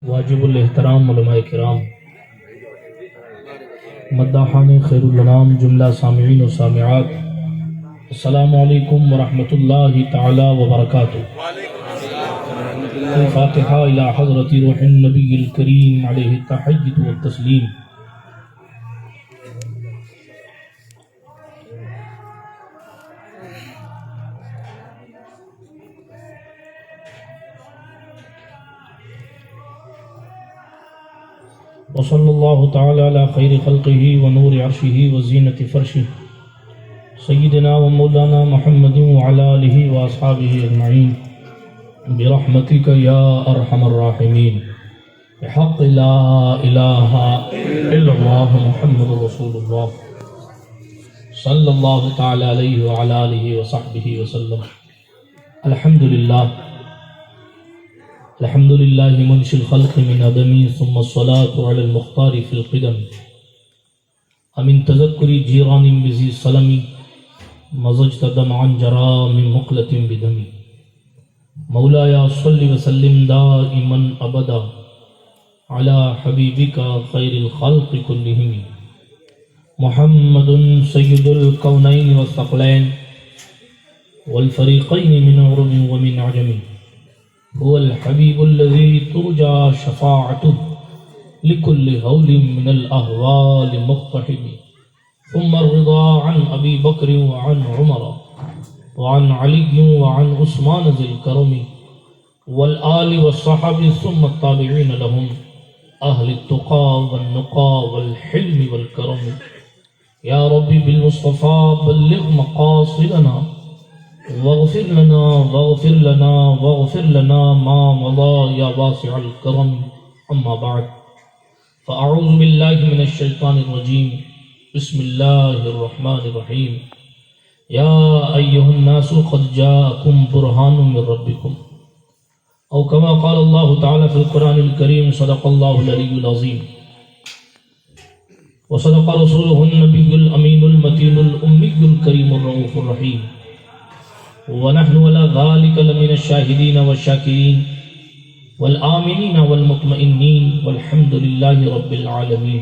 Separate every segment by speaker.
Speaker 1: واجب الاحترام علماء کرام، مداحان خیر الانام، جملہ سامعین و سامعات، السلام علیکم ورحمۃ اللہ تعالی وبرکاتہ۔ الفاتحہ الی حضرت روح النبی الکریم علیہ التحیۃ والتسلیم۔ وصلی اللہ تعالی علی خیر خلقہ ونور عرشہ وزینۃ فرشہ سیدنا و مولانا محمد وعلی آلہ واصحابہ اجمعین برحمتک یا ارحم الراحمین، بحق لا الہ الا اللہ محمد رسول اللہ صلی اللہ تعالی علیہ وعلی آلہ وصحبہ وسلم۔ الحمدللہ الحمدللہ منشی الخلق من عدمی، ثم الصلاة علی المختار فی القدم، امن تذکر جیران بذی سلمی، مزجت دمعا جرا من مقلة بدمی۔ مولایا صلی وسلم دائما ابدا علی حبیبک خیر الخلق کلہم، محمد سید الکونین والثقلین والفریقین من عرب ومن عجم، هو الحبیب الذی ترجى شفاعته لكل هول من الأهوال مقتحم، ثم الرضا عن أبي بكر وعن عمر وعن علي وعن عثمان ذي الكرم والآل والصحب، ثم التابعين لهم أهل التقى والنقى والحلم والكرم۔ يا ربي بالمصطفى بلغ مقاصدنا واغفر لنا واغفر لنا واغفر لنا ما مضى يا واسع الكرم۔ أما بعد، فأعوذ بالله من الشيطان الرجيم، بسم الله الرحمن الرحيم۔ يا أيها الناس قد جاءكم برهان من ربكم، أو كما قال الله تعالى في القرآن الكريم، صدق الله العلي العظيم وصدق رسوله النبي الأمين المتين الأمي الكريم الرؤوف الرحيم، ونحن على ذلك لمن الشاهدين والشاكرين والآمنين والمطمئنين والحمد لله رب العالمين۔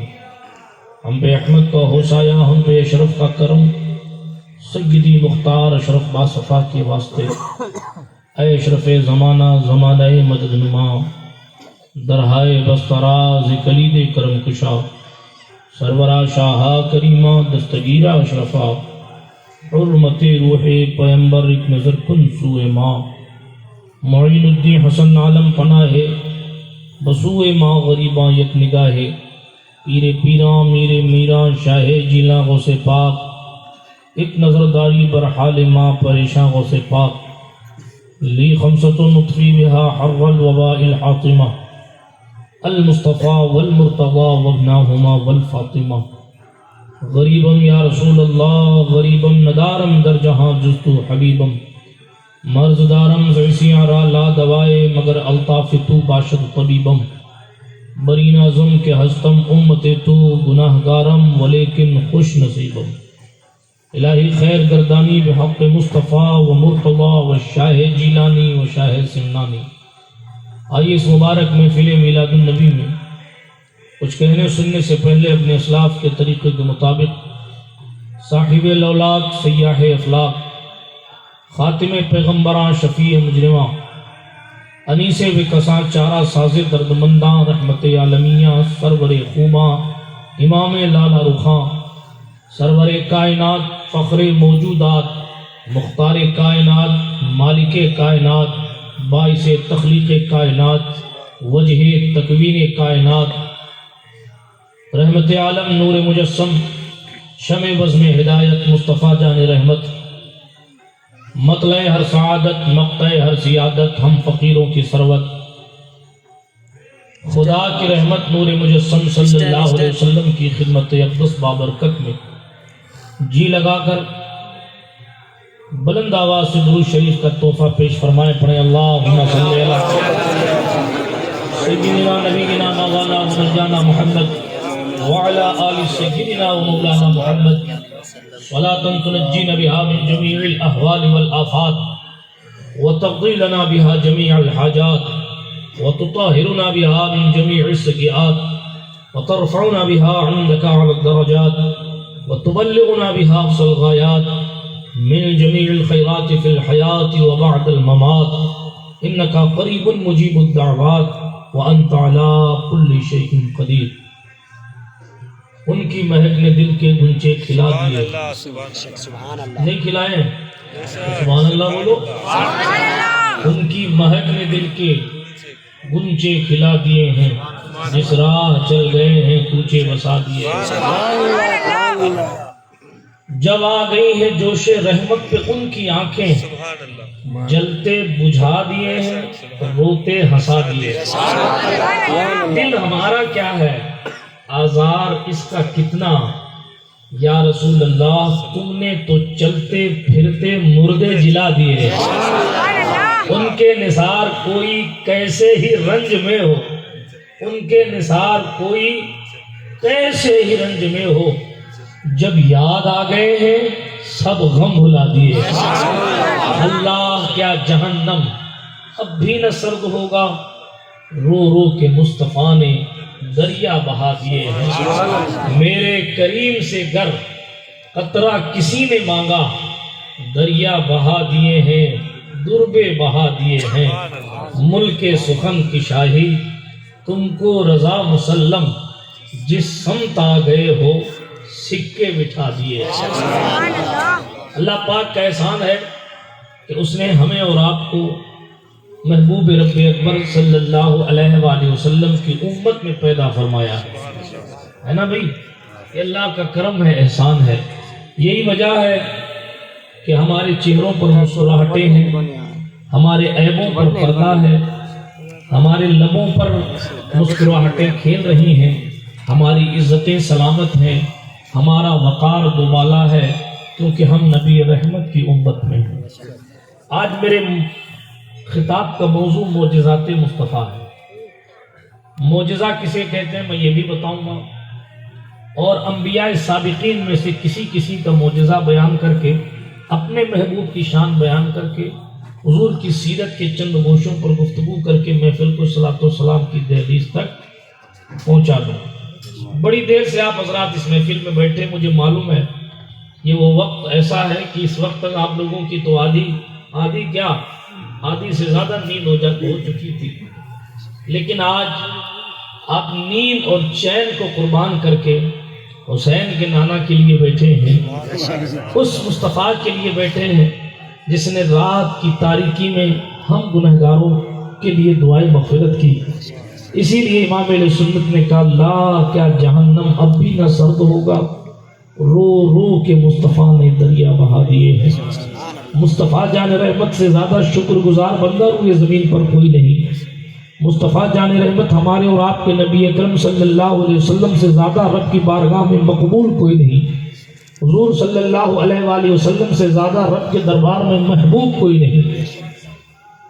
Speaker 1: ہم پہ احمد کا ہوسایا، ہم پہ اشرف کا کرم، سیدی مختار اشرف باصفا کے واسطے، اے اشرف زمانہ زمانہ مدد نما، درہائے بستراز کلید کرم کشا، سرورہ شاہا کریمہ دستگیرہ اشرفا، حرمت روح پیمبر ایک نظر کن سوئے ماں، معین الدین حسن عالم پناہ بسوئے ماں غریباں یک نگاہ، پیر پیراں میرے میراں شاہ جیلاں غوث پاک، ایک نظر داری بر حال ماں پریشاں غوث پاک، لی خمسۃ نطفی بہا حر الوباء الحاطمہ، المصطفیٰ والمرتضی وابناہما والفاطمہ۔ غریبم یا رسول اللہ غریبم ندارم در جہاں جستو حبیبم، مرض دارم زعسیاں را لا دوائے مگر الطاف تو باشد طبیبم، بری نازم کے ہستم امت تو گناہ گارم ولیکن خوش نصیبم۔ الہی خیر گردانی بحق مصطفیٰ و مرتضی و شاہ جیلانی و شاہ سمنانی۔ آئیے اس مبارک محفل میلاد النبی میں کچھ کہنے سننے سے پہلے اپنے اسلاف کے طریقے کے مطابق صاحب الاولاد سیاح افلاق خاتم پیغمبراں شفیع مجرماں انیس بکساں چارہ ساز دردمنداں رحمت عالمیہ سرور خوباں امام لالا رخاں سرور کائنات فخر موجودات مختار کائنات مالک کائنات باعث تخلیق کائنات وجہ تکوین کائنات رحمت عالم نور مجسم شمع بزم ہدایت مصطفیٰ جان رحمت مطلع ہر سعادت مقطع ہر سیادت ہم فقیروں کی ثروت خدا کی رحمت نور مجسم صلی اللہ علیہ وسلم کی خدمت اقدس بابرکت میں جی لگا کر بلند آواز سے درود شریف کا تحفہ پیش فرمائیں، پڑھیں اللہم صلی علی سیدنا نبینا مولانا مرجانا محمد وعلى آل سيدنا ومولانا محمد صلاة تنجينا بها من جميع الأهوال والآفات وتقضي لنا بها جميع الحاجات وتطهرنا بها من جميع السيئات وترفعنا بها عندك على الدرجات وتبلغنا بها أقصى الغايات من جميع الخيرات في الحياة وبعد الممات إنك قريب مجيب الدعوات وأنت على كل شيء قدير. ان کی مہک نے دل کے گنچے کھلا دیے. نہیں کھلائے؟ سبحان اللہ بولو. ان کی مہک نے دل کے گنچے کھلا دیے ہیں، جس راہ چل گئے ہیں کوچے بسا دیے. جب آ گئی ہے جوش رحمت پہ ان کی آنکھیں، جلتے بجھا دیے ہیں روتے ہنسا دیے. دل ہمارا کیا ہے، آزار اس کا کتنا، یا رسول اللہ تم نے تو چلتے پھرتے مردے جلا دیے. ان کے نثار کوئی کیسے ہی رنج میں ہو، ان کے نثار کوئی کیسے ہی رنج میں ہو، جب یاد آ گئے ہیں سب غم بھلا دیے. اللہ کیا جہنم اب بھی نہ سرد ہوگا، رو رو کے مصطفیٰ نے دریا بہا دیے ہیں. میرے کریم سے گر قطرہ کسی نے مانگا، دریا بہا دیے ہیں دربے بہا دیے ہیں. ملک سخن کی شاہی تم کو رضا مسلم، جس سمت آ گئے ہو سکے بٹھا دیے. اللہ پاک کا احسان ہے کہ اس نے ہمیں اور آپ کو محبوب رب اکبر صلی اللہ علیہ وآلہ وسلم کی امت میں پیدا فرمایا ہے نا بھائی. یہ اللہ کا کرم ہے، احسان ہے. یہی وجہ ہے کہ ہمارے چہروں پر مسکراہٹیں ہیں، ہمارے عیبوں پر پردہ ہے، ہمارے لبوں پر مسکراہٹیں کھیل رہی ہیں، ہماری عزتیں سلامت ہیں، ہمارا وقار دوبالا ہے، کیونکہ ہم نبی رحمت کی امت میں ہیں. آج میرے خطاب کا موضوع معجزات مصطفیٰ ہے. معجزہ کسے کہتے ہیں میں یہ بھی بتاؤں گا، اور انبیاء سابقین میں سے کسی کا معجزہ بیان کر کے، اپنے محبوب کی شان بیان کر کے، حضور کی سیرت کے چند گوشوں پر گفتگو کر کے محفل کو صلاۃ و سلام کی دہلیز تک پہنچا دوں. بڑی دیر سے آپ حضرات اس محفل میں بیٹھے، مجھے معلوم ہے یہ وہ وقت ایسا ہے کہ اس وقت تک آپ لوگوں کی تو آدھی سے زیادہ نیند ہو چکی تھی، لیکن آج آپ نیند اور چین کو قربان کر کے حسین کے نانا کے لیے بیٹھے ہیں، اس مصطفیٰ کے لیے بیٹھے ہیں جس نے رات کی تاریکی میں ہم گنہگاروں کے لیے دعائیں مغفرت کی. اسی لیے امام اہل سنت نے کہا لا کیا جہنم اب بھی نہ سرد ہوگا، رو رو کے مصطفیٰ نے دریا بہا دیے ہیں. مصطفیٰ جان رحمت سے زیادہ شکر گزار بندہ روئے زمین پر کوئی نہیں. مصطفیٰ جان رحمت ہمارے اور آپ کے نبی اکرم صلی اللہ علیہ وسلم سے زیادہ رب کی بارگاہ میں مقبول کوئی نہیں. حضور صلی اللہ علیہ وآلہ وسلم سے زیادہ رب کے دربار میں محبوب کوئی نہیں.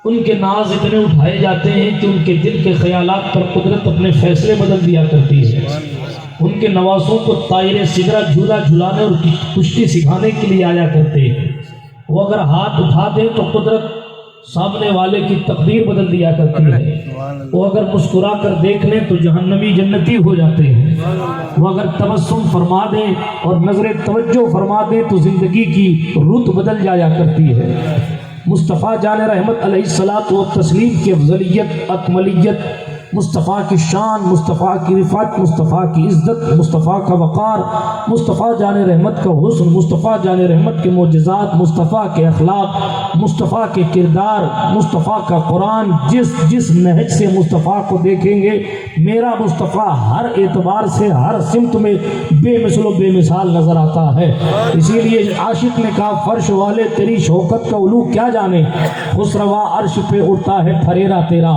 Speaker 1: ان کے ناز اتنے اٹھائے جاتے ہیں کہ ان کے دل کے خیالات پر قدرت اپنے فیصلے بدل دیا کرتی ہے. ان کے نوازوں کو طائر سدرہ جھولا جھلانے اور کشتی سکھانے کے لیے آیا کرتے ہیں. وہ اگر ہاتھ اٹھا دیں تو قدرت سامنے والے کی تقدیر بدل دیا کرتی ہے. وہ اگر مسکرا کر دیکھ لیں تو جہنمی جنتی ہو جاتے ہیں. وہ اگر تبسم فرما دیں اور نظر توجہ فرما دیں تو زندگی کی رت بدل جایا کرتی ہے. مصطفیٰ جان رحمت علیہ الصلاۃ والتسلیم کی افضلیت، اکملیت، مصطفیٰ کی شان، مصطفیٰ کی رفعت، مصطفیٰ کی عزت، مصطفیٰ کا وقار، مصطفیٰ جان رحمت کا حسن، مصطفیٰ جان رحمت کے معجزات، مصطفیٰ کے اخلاق، مصطفیٰ کے کردار، مصطفیٰ کا قرآن. جس نہج سے مصطفیٰ کو دیکھیں گے میرا مصطفیٰ ہر اعتبار سے ہر سمت میں بے مثل و بے مثال نظر آتا ہے. اسی لیے عاشق نے کہا فرش والے تیری شوکت کا علو کیا جانے، خسروا عرش پہ اڑتا ہے پھریرا تیرا.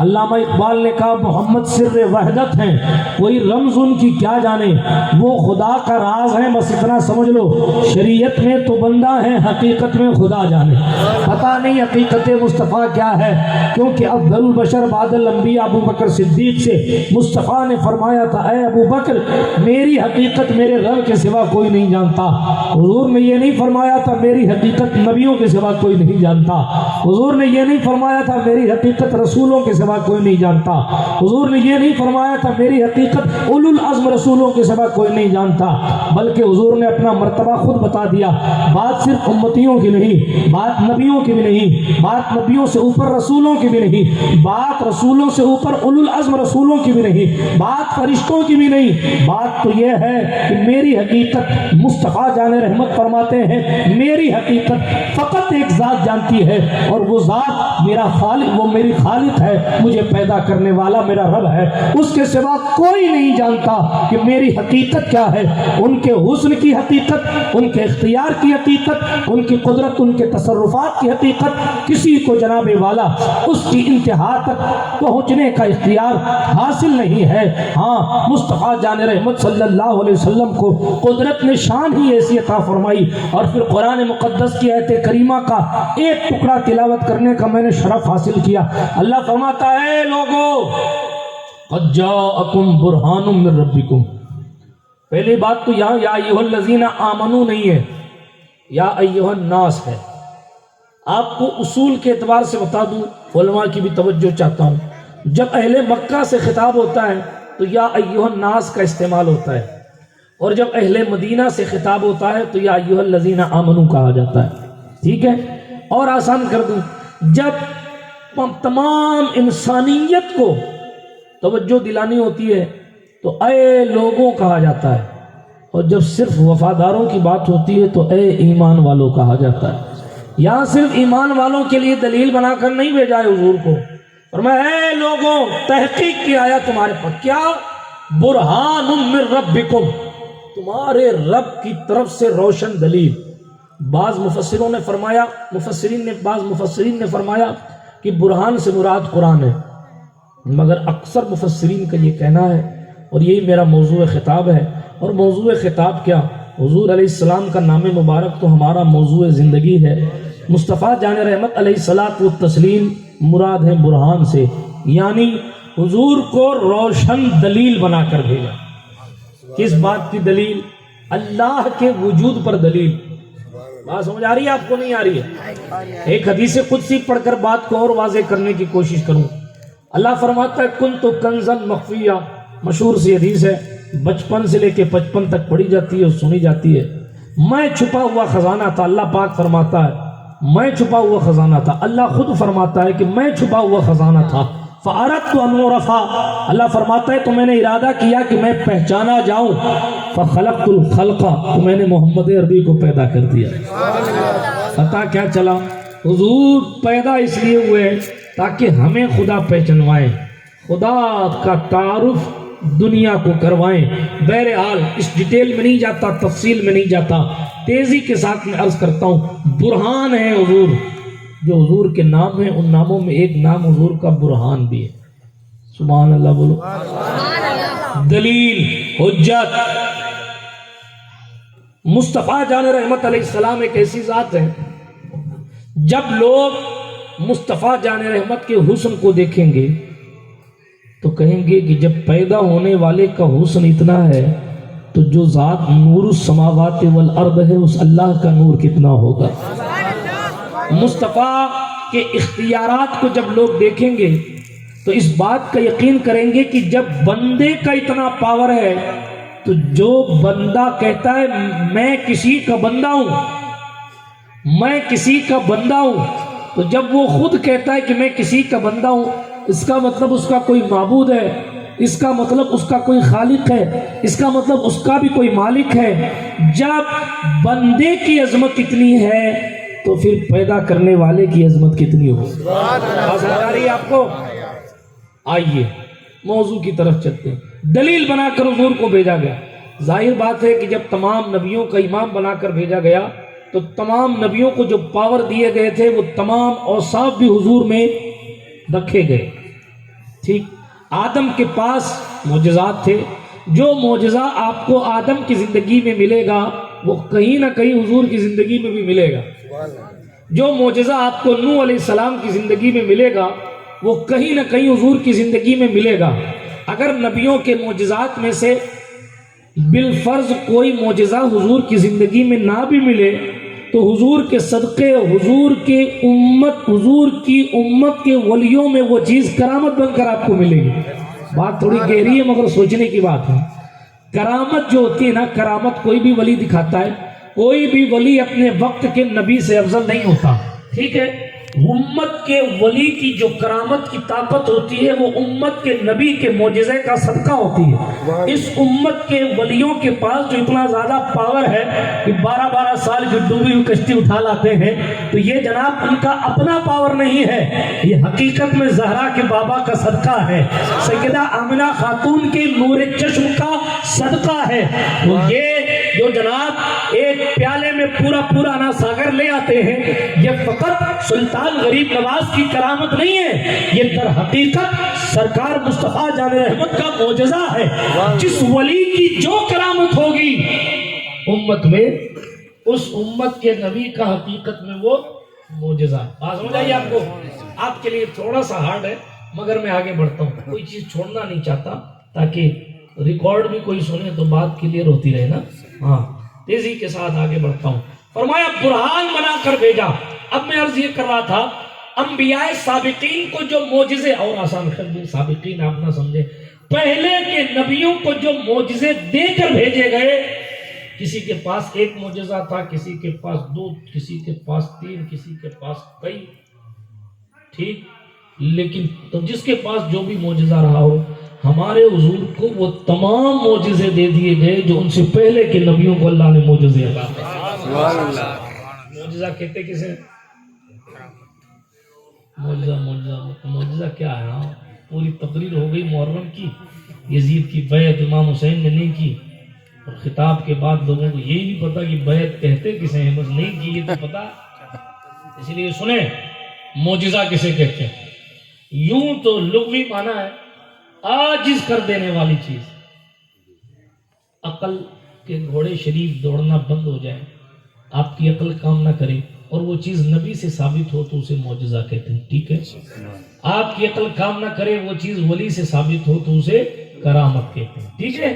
Speaker 1: علامہ اقبال نے کہا محمد سر وحدت ہیں، کوئی رمز ان کی کیا جانے، وہ خدا کا راز ہے بس اتنا سمجھ لو، شریعت میں تو بندہ ہے حقیقت میں خدا جانے. پتہ نہیں حقیقت مصطفیٰ کیا ہے، کیونکہ افضل البشر بعد الانبیاء ابو بکر صدیق سے
Speaker 2: مصطفیٰ نے فرمایا تھا اے ابو بکر میری حقیقت میرے رب کے سوا کوئی نہیں جانتا. حضور نے یہ نہیں فرمایا تھا میری حقیقت نبیوں کے سوا کوئی نہیں جانتا. حضور نے یہ نہیں فرمایا تھا میری حقیقت رسولوں کے سوا کوئی نہیں جانتا. حضور نے یہ نہیں فرمایا تھا میری حقیقت اولو العزم رسولوں کے سوا کوئی نہیں جانتا. بلکہ حضور نے اپنا مرتبہ خود بتا دیا. بات صرف امتیوں کی نہیں, بات نبیوں کی بھی نہیں, بات نبیوں سے اوپر رسولوں کی بھی نہیں, بات رسولوں سے اوپر اولو العزم رسولوں کی بھی نہیں, بات فرشتوں کی بھی نہیں. بات تو یہ ہے کہ میری حقیقت مصطفیٰ جان رحمت فرماتے ہیں میری حقیقت فقط ایک ذات جانتی ہے, اور وہ ذات میرا خالق, وہ میری خالق ہے, مجھے پیدا کرنے والا میرا رب ہے. اس کے سوا کوئی نہیں جانتا کہ میری حقیقت کیا ہے. ان کے حسن کی حقیقت, ان کے اختیار کی حقیقت, ان کی قدرت, ان کے تصرفات کی حقیقت کسی کو جناب والا اس کی انتہا تک پہنچنے کا اختیار حاصل نہیں ہے. ہاں مصطفیٰ جان رحمت صلی اللہ علیہ وسلم کو قدرت نے شان ہی ایسی عطا فرمائی. اور پھر قرآن مقدس کی آیت کریمہ کا ایک ٹکڑا تلاوت کرنے کا میں نے شرف حاصل کیا. اللہ فرماتا ہے لوگو قد جاءکم برہان من ربکم. پہلی بات تو یہاں یا ایھا الذین آمنو نہیں ہے, یا ایھا الناس ہے. آپ کو اصول کے اعتبار سے بتا دوں, علماء کی بھی توجہ چاہتا ہوں. جب اہل مکہ سے خطاب ہوتا ہے تو یا ایھا الناس کا استعمال ہوتا ہے, اور جب اہل مدینہ سے خطاب ہوتا ہے تو یا ایھا الذین آمنو کہا جاتا ہے. ٹھیک ہے, اور آسان کر دوں, جب تمام انسانیت کو توجہ دلانی ہوتی ہے تو اے لوگوں کہا جاتا ہے, اور جب صرف وفاداروں کی بات ہوتی ہے تو اے ایمان والوں کہا جاتا ہے. یہاں صرف ایمان والوں کے لیے دلیل بنا کر نہیں بھیجا ہے حضور کو, اور میں اے لوگوں تحقیق کی آیا تمہارے پاس کیا برہان من ربکم, تمہارے رب کی طرف سے روشن دلیل. بعض مفسرین نے فرمایا کہ برہان سے مراد قرآن ہے, مگر اکثر مفسرین کا یہ کہنا ہے, اور یہی میرا موضوع خطاب ہے. اور موضوع خطاب کیا, حضور علیہ السلام کا نام مبارک تو ہمارا موضوع زندگی ہے. مصطفیٰ جان رحمت علیہ الصلاۃ والتسلیم مراد ہے برہان سے, یعنی حضور کو روشن دلیل بنا کر بھیجا. کس بات کی دلیل؟ اللہ کے وجود پر دلیل. بات سمجھ آ رہی ہے آپ کو, نہیں آ رہی ہے؟ ایک حدیث قدسی پڑھ کر بات کو اور واضح کرنے کی کوشش کروں. اللہ فرماتا ہے کنت کنزا مخفیہ, مشہور سی حدیث ہے, بچپن سے لے کے 55 تک پڑھی جاتی ہے اور سنی جاتی ہے. میں چھپا ہوا خزانہ تھا, اللہ پاک فرماتا ہے میں چھپا ہوا خزانہ تھا. اللہ خود فرماتا ہے کہ میں چھپا ہوا خزانہ تھا. فَأَرَدْتُ أَنْ أُعْرَفَ, اللہ فرماتا ہے تو میں نے ارادہ کیا کہ میں پہچانا جاؤں. فَخَلَقْتُ الْخَلْقَ, تو میں نے محمد عربی کو پیدا کر دیا. پتہ کیا چلا, حضور پیدا اس لیے ہوئے تاکہ ہمیں خدا پہچنوائیں, خدا کا تعارف دنیا کو کروائیں. بہرحال اس ڈیٹیل میں نہیں جاتا, تفصیل میں نہیں جاتا, تیزی کے ساتھ میں عرض کرتا ہوں. برہان ہے حضور, جو حضور کے نام ہیں ان ناموں میں ایک نام حضور کا برہان بھی ہے. سبحان اللہ بولو. دلیل, حجت. مصطفیٰ جان رحمت علیہ السلام ایک ایسی ذات ہے, جب لوگ مصطفیٰ جان رحمت کے حسن کو دیکھیں گے تو کہیں گے کہ جب پیدا ہونے والے کا حسن اتنا ہے تو جو ذات نور السماوات والارض ہے اس اللہ کا نور کتنا ہوگا. مصطفیٰ کے اختیارات کو جب لوگ دیکھیں گے تو اس بات کا یقین کریں گے کہ جب بندے کا اتنا پاور ہے تو جو بندہ کہتا ہے میں کسی کا بندہ ہوں, میں کسی کا بندہ ہوں, تو جب وہ خود کہتا ہے کہ میں کسی کا بندہ ہوں, اس کا مطلب اس کا کوئی معبود ہے, اس کا مطلب اس کا کوئی خالق ہے, اس کا مطلب اس کا بھی کوئی مالک ہے. جب بندے کی عظمت اتنی ہے تو پھر پیدا کرنے والے کی عظمت کتنی ہو. بات آ رہی ہے آپ کو؟ آئیے موضوع کی طرف چلتے ہیں. دلیل بنا کر حضور کو بھیجا گیا. ظاہر بات ہے کہ جب تمام نبیوں کا امام بنا کر بھیجا گیا تو تمام نبیوں کو جو پاور دیے گئے تھے وہ تمام اوصاف بھی حضور میں رکھے گئے. ٹھیک, آدم کے پاس معجزات تھے, جو معجزہ آپ کو آدم کی زندگی میں ملے گا وہ کہیں نہ کہیں حضور کی زندگی میں بھی ملے گا. جو معجزہ آپ کو نوح علیہ السلام کی زندگی میں ملے گا وہ کہیں نہ کہیں حضور کی زندگی میں ملے گا. اگر نبیوں کے معجزات میں سے بالفرض کوئی معجزہ حضور کی زندگی میں نہ بھی ملے تو حضور کے صدقے حضور کی امت کے ولیوں میں وہ چیز کرامت بن کر آپ کو ملے گی. بات تھوڑی گہری ہے مگر سوچنے کی بات ہے. کرامت جو ہوتی ہے نا، کرامت کوئی بھی ولی دکھاتا ہے. کوئی بھی ولی اپنے وقت کے نبی سے افضل نہیں ہوتا. ٹھیک ہے، امت کے ولی کی جو کرامت کی طاقت ہوتی ہے وہ امت کے نبی کے معجزے کا صدقہ ہوتی ہے. اس امت کے ولیوں کے پاس جو اتنا زیادہ پاور ہے کہ 12 سال کی ڈوبی ہوئی کشتی اٹھا لاتے ہیں، تو یہ جناب ان کا اپنا پاور نہیں ہے، یہ حقیقت میں زہرا کے بابا کا صدقہ ہے، سیدہ آمنہ خاتون کے نور چشم کا صدقہ ہے. تو یہ جو جناب ایک پیالے میں پورا نا ساگر لے آتے ہیں، یہ فقط سلطان غریب نواز کی کرامت نہیں ہے، یہ در حقیقت سرکار مصطفیٰ جان رحمت کا معجزہ ہے. جس ولی کی جو کرامت ہوگی امت میں، اس امت کے نبی کا حقیقت میں وہ معجزہ. بات سمجھ آئی آپ کو؟ آپ کے لیے تھوڑا سا ہارڈ ہے مگر میں آگے بڑھتا ہوں. کوئی چیز چھوڑنا نہیں چاہتا تاکہ ریکارڈ بھی کوئی سنے تو بات کلیئر ہوتی رہے نا. ہاں، تیزی کے ساتھ آگے بڑھتا ہوں. فرمایا برہان بنا کر بھیجا. اب میں عرض یہ کر رہا تھا، انبیاء سابقین کو جو معجزے، اور آسان خبر سابقین آپ نہ سمجھے، پہلے کے نبیوں کو جو معجزے دے کر بھیجے گئے، کسی کے پاس ایک معجزہ تھا، کسی کے پاس 2، کسی کے پاس 3، کسی کے پاس کئی. ٹھیک، لیکن تو جس کے پاس جو بھی معجزہ رہا ہو، ہمارے حضور کو وہ تمام معجزے دے دیے گئے جو ان سے پہلے کے نبیوں کو اللہ نے معجزے عطا کیے. معجزہ کہتے کسے؟ معجزہ کیا ہے؟ ہاں، پوری تقریر ہو گئی محرم کی، یزید کی بیعت امام حسین نے نہیں کی، اور خطاب کے بعد لوگوں کو یہی نہیں پتا کہ بیعت کہتے کسے ہیں، بس نہیں کی یہ تو پتا. اسی لیے سنیں معجزہ کسے کہتے ہیں. یوں تو لغوی معنی ہے عاجز کر دینے والی چیز. عقل کے گھوڑے شریف دوڑنا بند ہو جائے، آپ کی عقل کام نہ کرے اور وہ چیز نبی سے ثابت ہو تو اسے معجزہ کہتے ہیں. ٹھیک ہے، آپ کی عقل کام نہ کرے، وہ چیز ولی سے ثابت ہو تو اسے کرامت کہتے ہیں. ٹھیک ہے،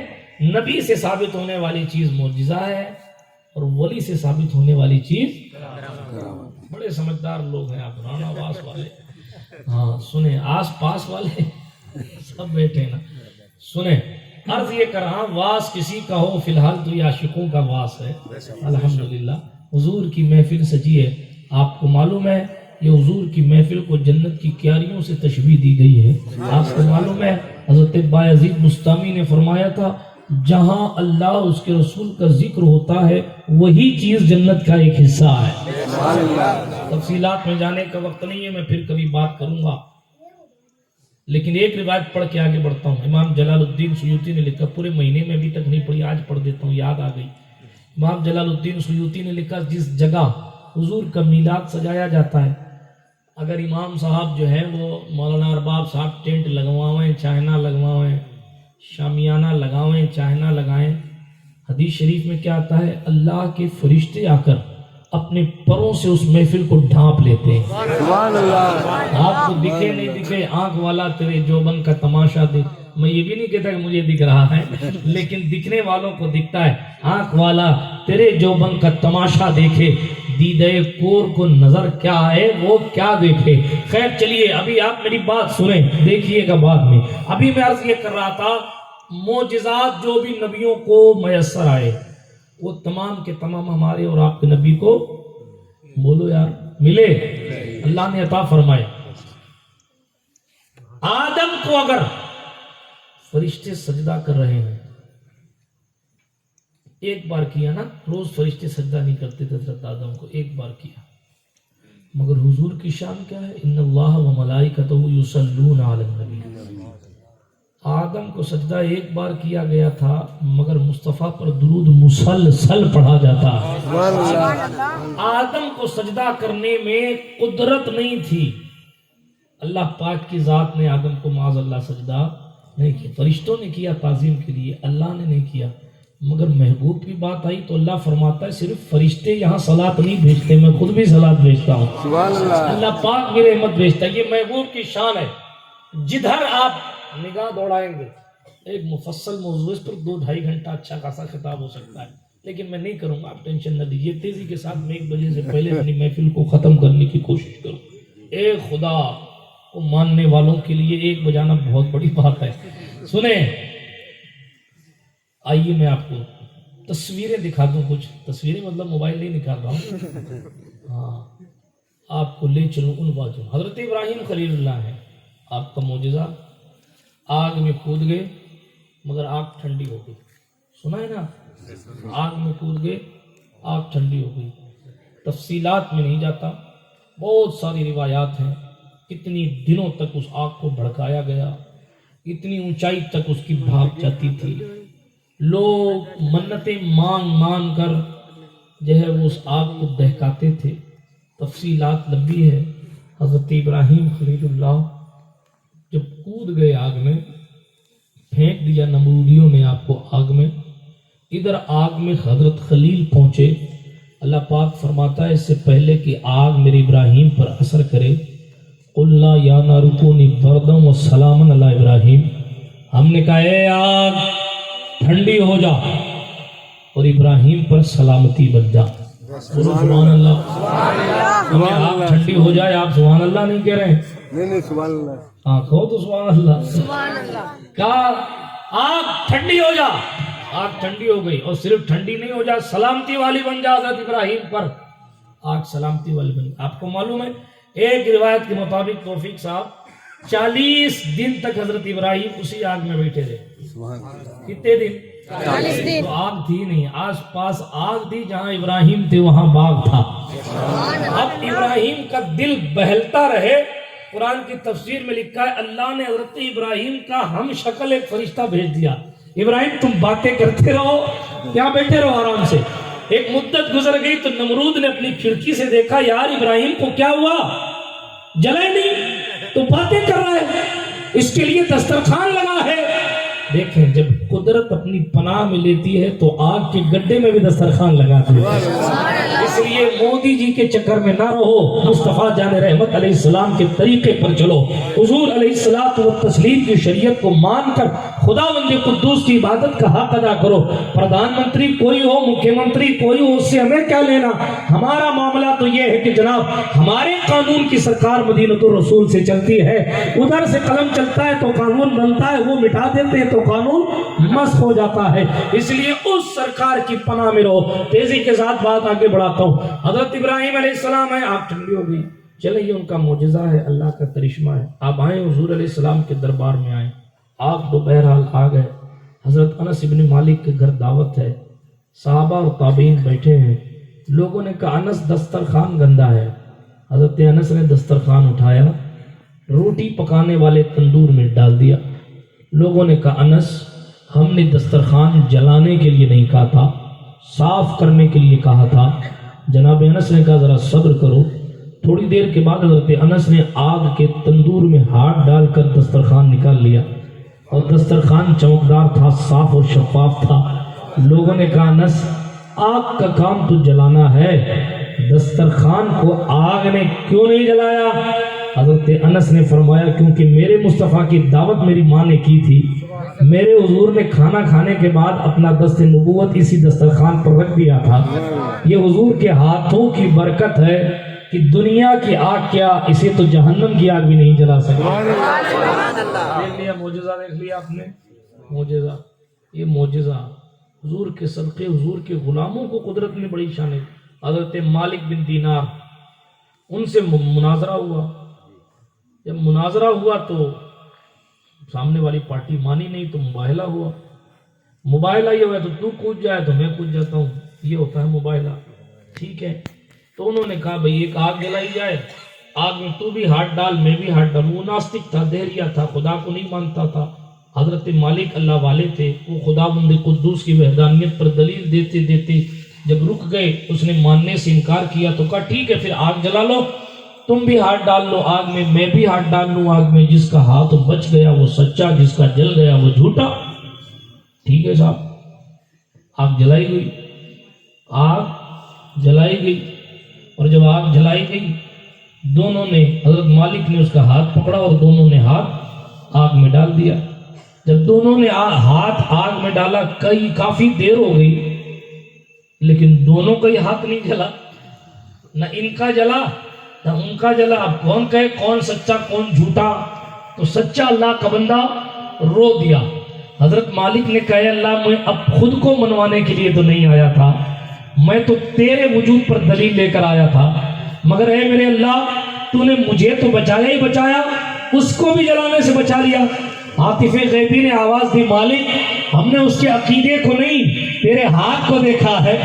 Speaker 2: نبی سے ثابت ہونے والی چیز معجزہ ہے اور ولی سے ثابت ہونے والی چیز کرامت. بڑے سمجھدار لوگ ہیں آپ، رانا واس والے. ہاں سنیں، آس پاس والے سب بیٹھے نا. سنیں، عرض یہ کر رہا، واس کسی کا ہو فی الحال تو یہ عاشقوں کا واس ہے. الحمدللہ حضور کی محفل سجی ہے. آپ کو معلوم ہے یہ حضور کی محفل کو جنت کی کیاریوں سے تشبیہ دی گئی ہے. آپ کو معلوم ہے حضرت بایزید بستامی نے فرمایا تھا، جہاں اللہ اس کے رسول کا ذکر ہوتا ہے وہی چیز جنت کا ایک حصہ ہے. تفصیلات میں جانے کا وقت نہیں ہے، میں پھر کبھی بات کروں گا، لیکن ایک روایت پڑھ کے آگے بڑھتا ہوں. امام جلال الدین سیوطی نے لکھا، پورے مہینے میں ابھی تک نہیں پڑھی، آج پڑھ دیتا ہوں، یاد آ گئی. امام جلال الدین سیوطی نے لکھا، جس جگہ حضور کا میلاد سجایا جاتا ہے، اگر امام صاحب جو ہے وہ مولانا ارباب صاحب ٹینٹ لگوائیں، چائنا لگوائیں، شامیانہ لگاویں، چائنا لگائیں، حدیث شریف میں کیا آتا ہے، اللہ کے فرشتے آ کر اپنے پروں سے اس محفل کو ڈھانپ لیتے ہیں. آپ کو دکھے نہیں دکھے، آنکھ والا تیرے جوبن کا تماشا دیکھ. میں یہ بھی نہیں کہتا کہ مجھے دکھ رہا ہے، لیکن دکھنے والوں کو دکھتا ہے. آنکھ والا تیرے جوبن کا تماشا دیکھے، دیدے کور کو نظر کیا ہے وہ کیا دیکھے. خیر چلیے، ابھی آپ میری بات سنیں، دیکھیے گا بعد میں. ابھی میں عرض یہ کر رہا تھا، معجزات جو بھی نبیوں کو میسر آئے وہ تمام کے تمام ہمارے اور آپ کے نبی کو، بولو یار، ملے، اللہ نے عطا فرمائے. آدم کو اگر فرشتے سجدہ کر رہے ہیں، ایک بار کیا نا، روز فرشتے سجدہ نہیں کرتے تھے حضرت آدم کو، ایک بار کیا. مگر حضور کی شان کیا ہے، ان اللہ و ملائکتہ یصلون علی النبی. آدم کو سجدہ ایک بار کیا گیا تھا مگر مصطفیٰ پر درود مسلسل پڑھا جاتا ہے. آدم کو سجدہ کرنے میں قدرت نہیں تھی، اللہ پاک کی ذات نے آدم کو معاذ اللہ سجدہ نہیں کیا. فرشتوں نے کیا تعظیم کے لیے، اللہ نے نہیں کیا. مگر محبوب کی بات آئی تو اللہ فرماتا ہے صرف فرشتے یہاں صلاۃ نہیں بھیجتے، میں خود بھی صلاۃ بھیجتا ہوں. اللہ پاک بھی رحمت بھیجتا ہے. یہ محبوب کی شان ہے. جدھر آپ نگاہ دوڑائیں گے
Speaker 1: ایک مفصل موضوع اس پر 2-2.5 گھنٹہ اچھا خاصا خطاب ہو سکتا ہے، لیکن میں نہیں کروں گا، آپ ٹینشن نہ لیجیے. تیزی کے ساتھ میں 1 بجے سے پہلے اپنی محفل کو ختم کرنے کی کوشش کروں. ایک خدا کو ماننے والوں کے لیے 1 بجانا بہت بڑی بات ہے. سنیں، آئیے میں آپ کو تصویریں دکھا دوں. کچھ تصویریں مطلب موبائل نہیں نکال رہا ہوں، ہاں آپ کو لے چلوں ان واجب. حضرت ابراہیم خلیل اللہ ہے، آپ کا معجزہ. آگ میں کود گئے مگر آگ ٹھنڈی ہو گئی. سنا ہے نا، آگ میں کود گئے آگ ٹھنڈی ہو گئی. تفصیلات میں نہیں جاتا، بہت ساری روایات ہیں کتنی دنوں تک اس آگ کو بھڑکایا گیا، اتنی اونچائی تک اس کی بھاپ جاتی تھی. لوگ منتیں مانگ کر جو ہے وہ اس آگ کو دہکاتے تھے. تفصیلات لمبی ہے. حضرت ابراہیم خلیل اللہ جب کود گئے آگ میں، پھینک دیا نمرودیوں نے آپ کو آگ میں. ادھر آگ میں حضرت خلیل پہنچے. اللہ پاک فرماتا ہے اس سے پہلے کہ آگ میرے ابراہیم پر اثر کرے، قلنا یا نار کونی بردا وسلاما علی ابراہیم، ہم نے کہا اے آگ ٹھنڈی ہو جا اور ابراہیم پر سلامتی بن جا. سبحان اللہ. ہمیں آگ ٹھنڈی ہو جائے، آپ سبحان اللہ نہیں کہہ رہے ہیں؟
Speaker 3: نہیں سبحان اللہ.
Speaker 1: ہاں کہو تو سبحان اللہ. کہا آگ ٹھنڈی ہو جا، آگ ٹھنڈی ہو گئی. اور صرف ٹھنڈی نہیں ہو جا، سلامتی والی بن جا. حضرت ابراہیم پر آگ سلامتی والی بن گئی. آپ کو معلوم ہے ایک روایت کے مطابق توفیق صاحب 40 دن تک حضرت ابراہیم اسی آگ میں بیٹھے رہے. کتنے دن؟ 40 دن. تو آگ تھی نہیں، آس پاس آگ تھی، جہاں ابراہیم تھے وہاں باغ تھا. اب ابراہیم کا دل بہلتا رہے. قرآن کی تفسیر میں لکھا ہے اللہ نے حضرت ابراہیم کا ہم شکل ایک فرشتہ بھیج دیا. ابراہیم تم باتیں کرتے رہو، کیا بیٹھے رہو آرام سے. ایک مدت گزر گئی تو نمرود نے اپنی کھڑکی سے دیکھا یار ابراہیم کو کیا ہوا، جلے نہیں تو باتیں کر رہا ہے، اس کے لیے دسترخوان لگا ہے. دیکھیں جب قدرت اپنی پناہ میں لیتی ہے تو آگ کے گڈھے میں بھی دسترخوان لگاتی ہے. اس لیے مودی جی کے چکر میں نہ رہو، مصطفیٰ جان رحمت علیہ السلام کے طریقے پر چلو. حضور علیہ الصلوۃ والتسلیم کی شریعت کو مان کر خداوند قدوس کی عبادت کا حق ادا کرو. پردھان منتری کوئی ہو، مکھیہ منتری کوئی ہو، اس سے ہمیں کیا لینا. ہمارا معاملہ تو یہ ہے کہ جناب ہمارے قانون کی سرکار مدینۃ الرسول سے چلتی ہے. ادھر سے قلم چلتا ہے تو قانون بنتا ہے، وہ مٹا دیتے ہیں تو قانون مسخ ہو جاتا ہے. اس لیے اس سرکار کی پناہ میں رہو. تیزی کے ساتھ بات آگے بڑھاتا ہوں. حضرت ابراہیم علیہ السلام ہے، آگ ٹھنڈی ہو گئی. چلے یہ ان کا معجزہ ہے، اللہ کا کرشمہ ہے. آپ آئیں حضور علیہ السلام کے دربار میں آئیں. آپ تو بہرحال آ گئے. حضرت انس ابن مالک کے گھر دعوت ہے، صحابہ اور تابعین بیٹھے ہیں. لوگوں نے کہا انس دسترخوان گندا ہے. حضرت انس نے دسترخوان اٹھایا، روٹی پکانے والے تندور میں ڈال دیا. لوگوں نے کہا انس ہم نے دسترخوان جلانے کے لیے نہیں کہا تھا، صاف کرنے کے لیے کہا تھا. جناب انس نے کہا ذرا صبر کرو. تھوڑی دیر کے بعد حضرت انس نے آگ کے تندور میں ہاتھ ڈال کر دسترخوان نکال لیا اور دسترخوان چمکدار تھا، صاف اور شفاف تھا. لوگوں نے کہا انس آگ کا کام تو جلانا ہے، دسترخوان کو آگ نے کیوں نہیں جلایا؟ حضرت انس نے فرمایا کیونکہ میرے مصطفیٰ کی دعوت میری ماں نے کی تھی. میرے حضور نے کھانا کھانے کے بعد اپنا دست نبوت اسی دسترخوان پر رکھ دیا تھا. یہ حضور کے ہاتھوں کی برکت ہے کہ دنیا کی آگ کیا اسے تو جہنم کی آگ بھی نہیں جلا سکتا. دیکھ لیا معجزہ، دیکھ لیا آپ نے معجزہ. یہ معجزہ حضور کے صدقے، حضور کے غلاموں کو قدرت میں بڑی شان ہے. حضرت مالک بن دینار ان سے مناظرہ ہوا. جب مناظرہ ہوا تو سامنے والی پارٹی مانی نہیں تو مباہلہ ہوا. مباہلہ یہ ہوا تو کود جائے تو میں کود جاتا ہوں، یہ ہوتا ہے مباہلہ. ٹھیک ہے، تو انہوں نے کہا بھئی ایک آگ جلائی جائے، آگ میں تو بھی ہاتھ ڈال میں بھی ہاتھ ڈال. وہ ناستک تھا، دہریہ تھا، خدا کو نہیں مانتا تھا. حضرت مالک اللہ والے تھے، وہ خداوند قدوس کی وحدانیت پر دلیل دیتے دیتے جب رک گئے، اس نے ماننے سے انکار کیا تو کہا ٹھیک ہے پھر آگ جلا لو، تم بھی ہاتھ ڈال لو آگ میں، میں بھی ہاتھ ڈال لوں آگ میں. جس کا ہاتھ بچ گیا وہ سچا، جس کا جل گیا وہ جھوٹا. ٹھیک ہے صاحب، آگ جلائی گئی. آگ جلائی گئی اور جب آگ جلائی گئی دونوں نے، حضرت مالک نے اس کا ہاتھ پکڑا اور دونوں نے ہاتھ آگ میں ڈال دیا. جب دونوں نے ہاتھ آگ میں ڈالا کافی دیر ہو گئی لیکن دونوں کا ہی ہاتھ نہیں جلا، نہ ان کا جلا نہ ان کا جلا۔ اب کون کہے کون سچا کون جھوٹا؟ تو سچا اللہ کا بندہ رو دیا۔ حضرت مالک نے کہا اللہ میں اب خود کو منوانے کے لیے تو نہیں آیا تھا، میں تو تیرے وجود پر دلیل لے کر آیا تھا، مگر اے میرے اللہ تو نے مجھے تو بچایا ہی بچایا، اس کو بھی جلانے سے بچا لیا۔ عاطف غیبی نے آواز دی مالک ہم نے اس کے عقیدے کو نہیں تیرے ہاتھ کو دیکھا ہے،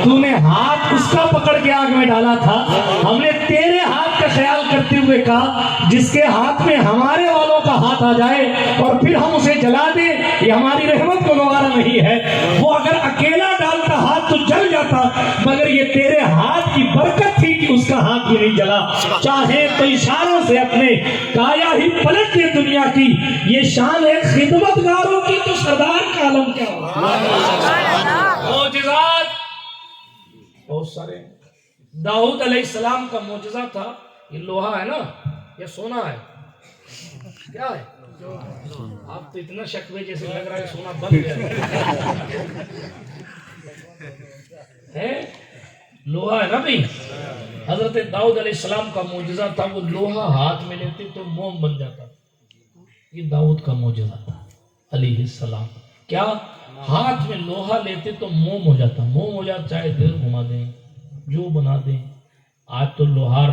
Speaker 1: تو نے ہاتھ اس کا پکڑ کے آگ میں ڈالا تھا، ہم نے تیرے ہاتھ کا خیال کرتے ہوئے کہا جس کے ہاتھ میں ہمارے والوں کا ہاتھ آ جائے اور پھر ہم اسے جلا دیں یہ ہماری رحمت کو گوارا نہیں ہے۔ وہ اگر اکیلا ڈالتا ہاتھ تو جل جاتا، مگر یہ تیرے ہاتھ کی برکت تھی کہ اس کا ہاتھ بھی نہیں جلا۔ چاہے تو اشاروں سے اپنے کایا ہی پلٹ دے دنیا کی، یہ شان ہے خدمتگاروں کی تو سردار کا عالم کیا ہوگا۔ معجزات بہت سارے۔ داؤد علیہ السلام کا معجزہ تھا یہ لوہا ہے نا، یہ سونا ہے، کیا ہے؟ آپ تو اتنا شکوے جیسے لگ رہا ہے سونا بن گیا ہے، لوہا ہے نا بھئی۔ حضرت داؤد علیہ السلام کا معجزہ تھا وہ لوہا ہاتھ میں لیتے تو موم بن جاتا، یہ داؤد کا معجزہ تھا علیہ السلام۔ کیا ہاتھ میں لوہا لیتے تو موم ہو جاتا، موم ہو جاتا، چاہے دیر گھما دیں جو بنا دیں۔ آج تو لوہار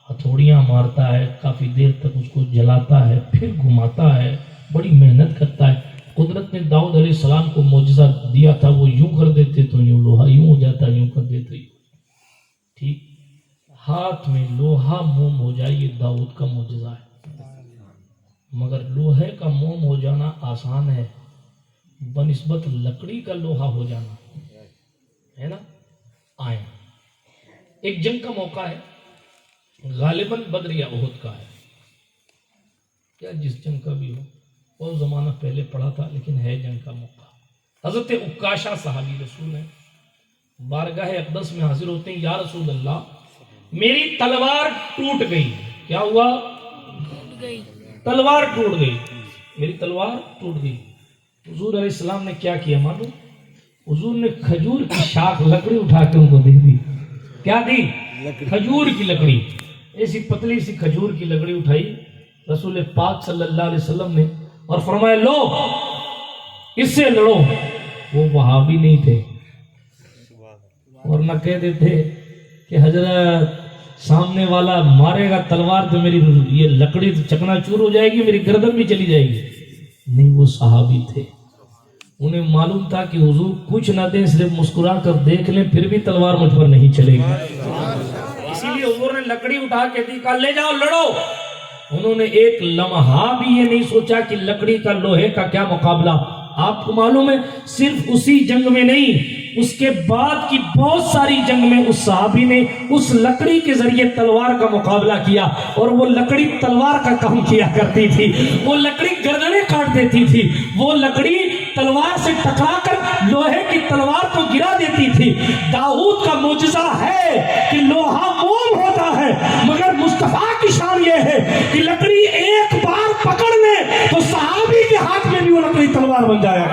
Speaker 1: ہتھوڑیاں مارتا ہے، کافی دیر تک اس کو جلاتا ہے، پھر گھماتا ہے، بڑی محنت کرتا ہے۔ قدرت نے داؤد علیہ السلام کو معجزہ دیا تھا، وہ یوں کر دیتے تو یوں لوہا یوں ہو جاتا، یوں کر دیتے ٹھیک۔ ہاتھ میں لوہا موم ہو جائے یہ داؤد کا معجزہ ہے، مگر لوہے کا موم ہو جانا آسان ہے بنسبت لکڑی کا لوہا ہو جانا ہے نا۔ آئیں ایک جنگ کا موقع ہے، غالباً بدر یا احد کا ہے، کیا جس جنگ کا بھی ہو، بہت زمانہ پہلے پڑھا تھا لیکن ہے جنگ کا موقع۔ حضرت عکاشہ صحابی رسول ہیں، بارگاہ اقدس میں حاضر ہوتے ہیں، یا رسول اللہ میری تلوار ٹوٹ گئی۔ کیا ہوا؟ تلوار ٹوٹ گئی، میری تلوار ٹوٹ گئی۔ حضور علیہ السلام نے کیا کیا معلوم؟ حضور نے کھجور کی شاخ لکڑی اٹھا کے ان کو دے دی۔ کیا دی؟ کھجور کی لکڑی، ایسی پتلی سی کھجور کی لکڑی اٹھائی رسول پاک صلی اللہ علیہ وسلم نے اور فرمایا لو اس سے لڑو۔ وہ وہابی نہیں تھے، ورنہ کہہ دیتے کہ حضرت سامنے والا مارے گا تلوار تو میری یہ لکڑی تو چکنا چور ہو جائے گی، میری گردن بھی چلی جائے گی۔ نہیں، وہ صحابی تھے، انہیں معلوم تھا کہ حضور کچھ نہ دیں، صرف مسکرا کر دیکھ لیں پھر بھی تلوار مجھ پر نہیں چلے گی، اسی لیے حضور نے لکڑی اٹھا کے دی، کہا لے جاؤ لڑو۔ انہوں نے ایک لمحہ بھی یہ نہیں سوچا کہ لکڑی کا لوہے کا کیا مقابلہ۔ آپ کو معلوم ہے صرف اسی جنگ میں نہیں، اس کے بعد کی بہت ساری جنگ میں اس صحابی نے اس لکڑی کے ذریعے تلوار کا مقابلہ کیا، اور وہ لکڑی تلوار کا کام کیا کرتی تھی، وہ لکڑی گردنیں کاٹ دیتی تھی، وہ لکڑی تلوار سے ٹکرا کر لوہے کی تلوار کو گرا دیتی تھی۔ داؤد کا معجزہ ہے کہ لوہا موم ہوتا ہے، مگر مصطفیٰ کی شان یہ ہے کہ لکڑی ایک بار پکڑ لے تو صحابی کے ہاتھ میں بھی وہ لکڑی تلوار بن جایا۔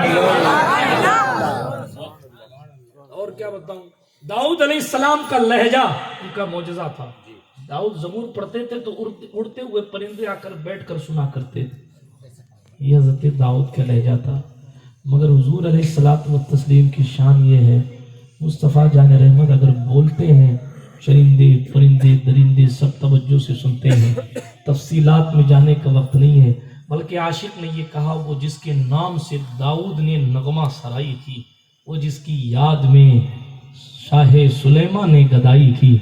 Speaker 1: اور کیا بتاؤں، داؤد علیہ السلام کا لہجہ ان کا معجزہ تھا۔ داؤد زبور پڑھتے تھے تو اڑتے ہوئے پرندے آ کر بیٹھ کر سنا کرتے تھے، یہ حضرت داؤد کا لہجہ تھا۔ مگر حضور علیہ الصلوۃ والتسلیم کی شان یہ ہے، مصطفیٰ جان رحمت اگر بولتے ہیں چرندے پرندے درندے سب توجہ سے سنتے ہیں، تفصیلات میں جانے کا وقت نہیں ہے۔ بلکہ عاشق نے یہ کہا وہ جس کے نام سے داؤد نے نغمہ سرائی تھی، وہ جس کی یاد میں شاہ سلیمان نے گدائی تھی،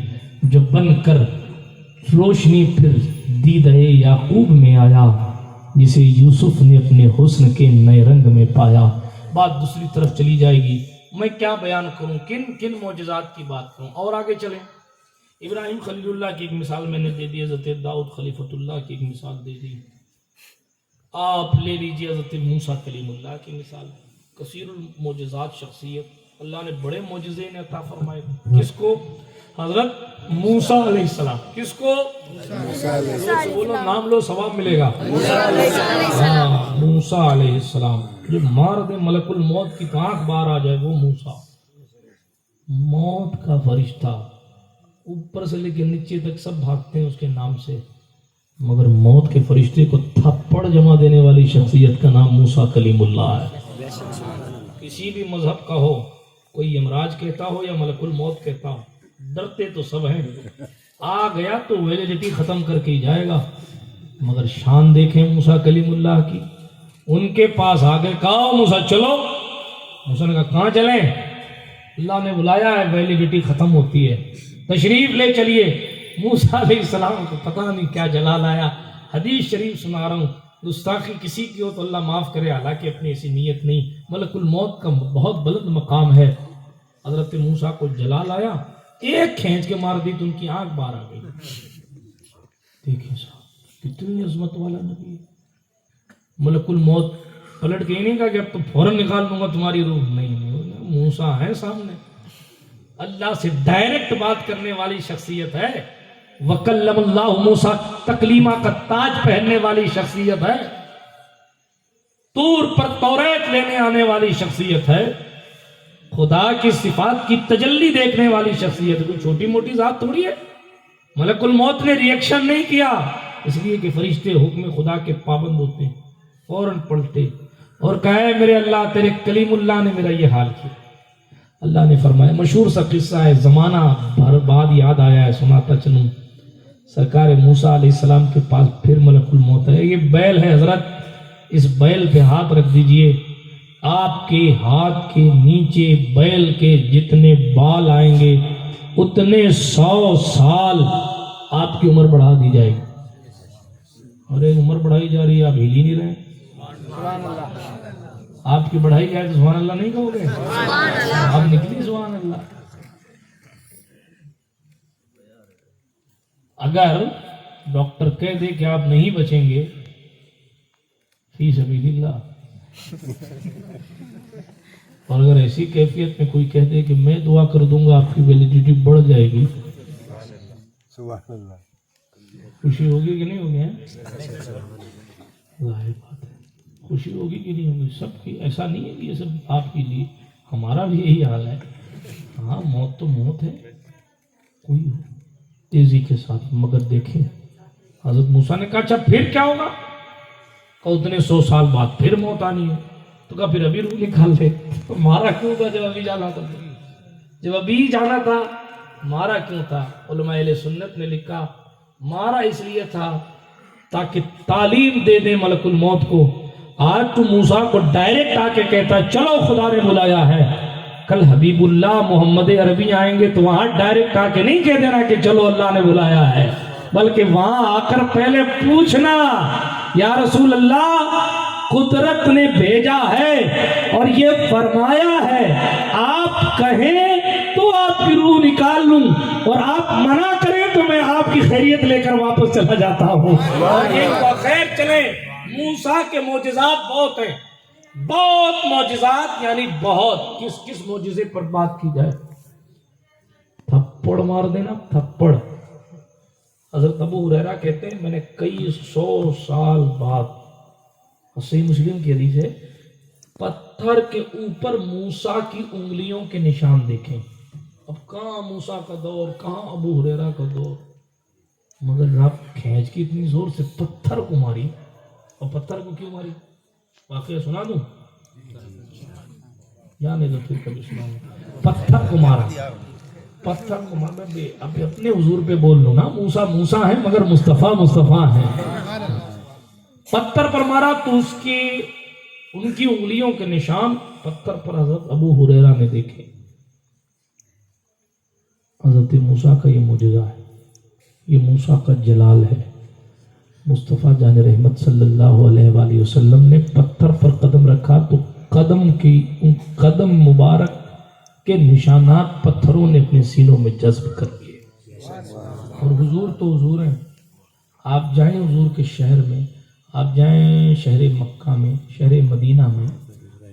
Speaker 1: جو بن کر روشنی پھر دیدہ یعقوب میں آیا، جسے یوسف نے اپنے حسن کے نئے رنگ میں پایا۔ بات دوسری طرف چلی جائے گی، میں کیا بیان کروں، کن معجزات کی بات کروں۔ اور آگے چلیں، ابراہیم خلیل اللہ کی ایک مثال میں نے دے دی، حضرت داؤد خلیفۃ اللہ کی ایک مثال دے دی، آپ لے لیجیے حضرت موسیٰ کلیم اللہ کی مثال، کثیر المعجزات شخصیت۔
Speaker 2: اللہ نے بڑے معجزے انہیں عطا فرمائے. کس کو؟ حضرت موسیٰ علیہ السلام. کس کو؟ بولو نام لو ثواب ملے گا. موسیٰ علیہ السلام. جو مار دے ملک الموت کی تو آنکھ باہر آ جائے وہ موسیٰ. موت کا فرشتہ اوپر سے لے کے نیچے تک سب بھاگتے ہیں اس کے نام سے، مگر موت کے فرشتے کو تھپڑ جما دینے والی شخصیت کا نام موسیٰ کلیم اللہ ہے. کسی بھی مذہب کا ہو، کوئی یمراج کہتا ہو یا ملک الموت کہتا ہو، ڈرتے تو سب ہیں. آ گیا تو ویلیڈیٹی ختم کر کے ہی جائے گا. مگر شان دیکھیں موسیٰ کلیم اللہ کی. ان کے پاس آگے کہا موسیٰ چلو. موسیٰ نے کہا کہاں چلیں؟ اللہ نے بلایا ہے، ویلیڈیٹی ختم ہوتی ہے، تشریف لے چلیے. موسیٰ علیہ السلام کو پتہ نہیں کیا جلال آیا. حدیث شریف سنا رہا ہوں، گستاخی کسی کی ہو تو اللہ معاف کرے، حالانکہ اپنی ایسی نیت نہیں. ملک الموت کا بہت بلند مقام ہے. حضرت موسیٰ کو جلال آیا، ایک کھینچ کے مار دی تو ان کی آنکھ باہر آ گئی. دیکھیں صاحب کتنی عظمت والا نبی. ملک الموت پلٹ کے نہیں کہا کہ اب تو فوراً نکال دوں گا تمہاری روح. نہیں، موسیٰ ہے سامنے، اللہ سے ڈائریکٹ بات کرنے والی شخصیت ہے. وکلم اللہ موسیٰ تکلیمہ کا تاج پہننے والی شخصیت ہے. طور پر توریت لینے آنے والی شخصیت ہے. خدا کی صفات کی تجلی دیکھنے والی شخصیت. کوئی چھوٹی موٹی ذات تھوڑی ہے. ملک الموت نے ریئیکشن نہیں کیا، اس لیے کہ فرشتے حکم خدا کے پابند ہوتے ہیں. فوراً پلٹے اور کہے میرے اللہ تیرے کلیم اللہ نے میرا یہ حال کیا. اللہ نے فرمایا، مشہور سا قصہ ہے، زمانہ بھر بعد یاد آیا ہے، سناتا چلوں. سرکار موسیٰ علیہ السلام کے پاس پھر ملک الموت ہے. یہ بیل ہے حضرت، اس بیل پہ ہاتھ رکھ دیجئے. آپ کے ہاتھ کے نیچے بیل کے جتنے بال آئیں گے اتنے 100 سال آپ کی عمر بڑھا دی جائے گی. اور ایک عمر بڑھائی جا رہی ہے، آپ ہل ہی نہیں رہے. آپ کی بڑھائی جائے تو سبحان اللہ نہیں کہو گے؟ آپ نکلی سبحان اللہ. اگر ڈاکٹر کہہ دے کہ آپ نہیں بچیں گے فی سبیل اللہ، اور اگر ایسی کیفیت میں کوئی کہہ دے کہ میں دعا کر دوں گا آپ کی ویلیڈیٹی بڑھ جائے گی،
Speaker 3: سبحان اللہ،
Speaker 2: خوشی ہوگی کہ نہیں ہوگی؟ ظاہر بات ہے خوشی ہوگی کہ نہیں ہوگی. سب کی ایسا نہیں ہے کہ یہ سب آپ کے لیے، ہمارا بھی یہی حال ہے. ہاں موت تو موت ہے، کوئی ہو تیزی کے ساتھ. مگر دیکھیں حضرت موسیٰ نے کہا اچھا پھر کیا ہوگا؟ کہ اتنے 100 سال بعد پھر موت آنی ہے. تو کہا پھر ابھی روح نکال دے. مارا کیوں تھا جب ابھی جانا تھا؟ جب ابھی جانا تھا مارا کیوں تھا؟ علماء اہل سنت نے لکھا مارا اس لیے تھا تاکہ تعلیم دے دیں ملک الموت کو. آج تو موسیٰ کو ڈائریکٹ آ کے کہتا چلو خدا نے بلایا ہے. کل حبیب اللہ محمد عربی آئیں گے تو وہاں ڈائریکٹ آ کے نہیں کہہ دینا کہ چلو اللہ نے بلایا ہے، بلکہ وہاں آ کر پہلے پوچھنا یا رسول اللہ قدرت نے بھیجا ہے اور یہ فرمایا ہے آپ کہیں تو آپ کی روح نکال لوں، اور آپ منع کریں تو میں آپ کی خیریت لے کر واپس چلا جاتا ہوں. خیر چلے. موسیٰ کے معجزات بہت ہیں، بہت معجزات، یعنی بہت. کس معجزے پر بات کی جائے؟ تھپڑ مار دینا، تھپڑ. حضرت ابو ہریرہ کہتے ہیں میں نے کئی 100 سال بعد، صحیح مسلم کی حدیث ہے، پتھر کے اوپر موسیٰ کی انگلیوں کے نشان دیکھیں. اب کہاں موسیٰ کا دور، کہاں ابو ہریرہ کا دور، مگر رب کھینچ کی اتنی زور سے پتھر کو ماری. اور پتھر کو کیوں ماری؟ واقعہ سنا دوں؟ جانے دو پھر کبھی سناؤں. پتھر کو مارا، پتھر کو مارا. اب اپنے حضور پہ بول لوں نا، موسیٰ موسیٰ ہیں مگر مصطفیٰ مصطفیٰ ہیں. پتھر پر مارا تو ان کی انگلیوں کے نشان پتھر پر حضرت ابو ہریرہ نے دیکھے. حضرت موسیٰ کا یہ معجزہ ہے، یہ موسیٰ کا جلال ہے. مصطفیٰ جان رحمت صلی اللہ علیہ وآلہ وسلم نے پتھر پر قدم رکھا تو قدم مبارک کے نشانات پتھروں نے اپنے سینوں میں جذب کر لیے. اور حضور تو حضور ہیں. آپ جائیں حضور کے شہر میں، آپ جائیں شہر مکہ میں، شہر مدینہ میں،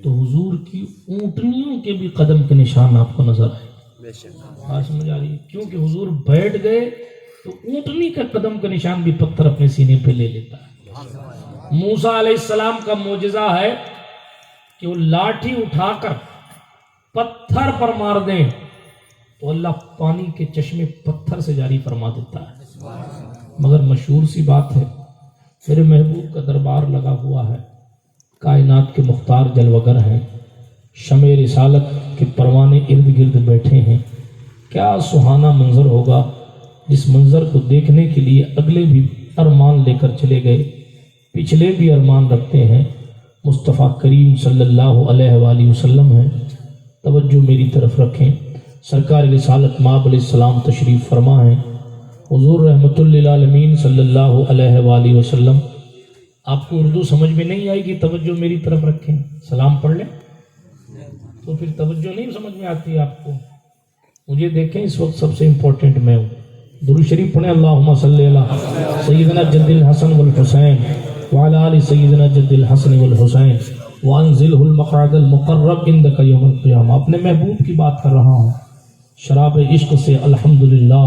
Speaker 2: تو حضور
Speaker 1: کی اونٹنیوں کے بھی قدم کے نشان آپ کو نظر آئے. بات سمجھ آ رہی ہے؟ کیونکہ حضور بیٹھ گئے تو اونٹنی کا قدم کا نشان بھی پتھر اپنے سینے پہ لے لیتا ہے. موسیٰ علیہ السلام کا معجزہ ہے کہ وہ لاٹھی اٹھا کر پتھر پر مار دیں تو اللہ پانی کے چشمے پتھر سے جاری فرما دیتا ہے. مگر مشہور سی بات ہے، میرے محبوب کا دربار لگا ہوا ہے، کائنات کے مختار جلوگر ہیں، شمع رسالت کے پروانے ارد گرد بیٹھے ہیں. کیا سہانا منظر ہوگا جس منظر کو دیکھنے کے لیے اگلے بھی ارمان لے کر چلے گئے، پچھلے بھی ارمان رکھتے ہیں. مصطفیٰ کریم صلی اللہ علیہ وآلہ وسلم ہیں. توجہ میری طرف رکھیں. سرکار رسالت مآب علیہ السلام تشریف فرما ہیں. حضور رحمت للعالمین صلی اللہ علیہ وآلہ وسلم. آپ کو اردو سمجھ میں نہیں آئے گی، توجہ میری طرف رکھیں. سلام پڑھ لیں تو پھر توجہ نہیں سمجھ میں آتی آپ کو. مجھے دیکھیں، اس وقت سب سے امپورٹنٹ میں ہوں. درود شریف پڑھیں. اللہم صلی علی سیدنا جد الحسن والحسین وعلی آل سیدنا جد الحسن والحسین وانزلہ المقعد المقرب عندک یوم القیامہ. اپنے محبوب کی بات کر رہا ہوں. شراب عشق سے الحمدللہ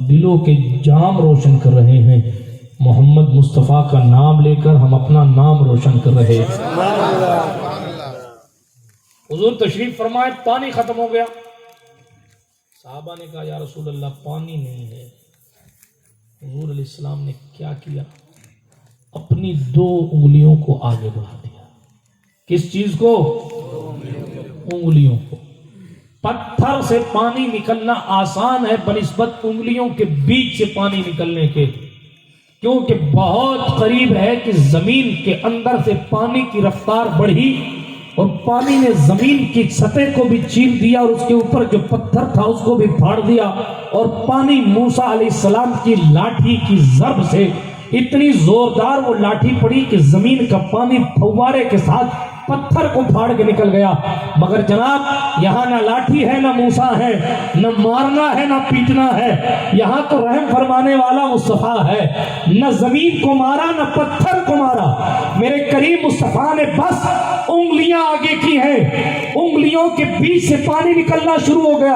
Speaker 1: دلوں کے جام روشن کر رہے ہیں. محمد مصطفیٰ کا نام لے کر ہم اپنا نام روشن کر رہے ہیں. حضور تشریف فرمائے، پانی ختم ہو گیا. صحابہ نے کہا یا رسول اللہ پانی نہیں ہے. حضور علیہ السلام نے کیا کیا؟ اپنی 2 انگلیوں کو آگے بڑھا دیا. کس چیز کو؟ انگلیوں کو. پتھر سے پانی نکلنا آسان ہے بنسبت انگلیوں کے بیچ سے پانی نکلنے کے، کیونکہ بہت قریب ہے کہ زمین کے اندر سے پانی کی رفتار بڑھی اور پانی نے زمین کی سطح کو بھی چیر دیا اور اس کے اوپر جو پتھر تھا اس کو بھی پھاڑ دیا، اور پانی موسیٰ علیہ السلام کی لاٹھی کی ضرب سے اتنی زوردار وہ لاٹھی پڑی کہ زمین کا پانی فوارے کے ساتھ پتھر کو پھاڑ کے نکل گیا. مگر جناب یہاں نہ لاٹھی ہے، نہ موسیٰ ہے، نہ مارنا ہے، نہ پیٹنا ہے. یہاں تو رحم فرمانے والا مصطفیٰ ہے. نہ زمین کو مارا، نہ پتھر کو مارا. میرے کریم مصطفیٰ نے بس انگلیاں آگے کی ہیں، انگلیوں کے بیچ سے پانی نکلنا شروع ہو گیا.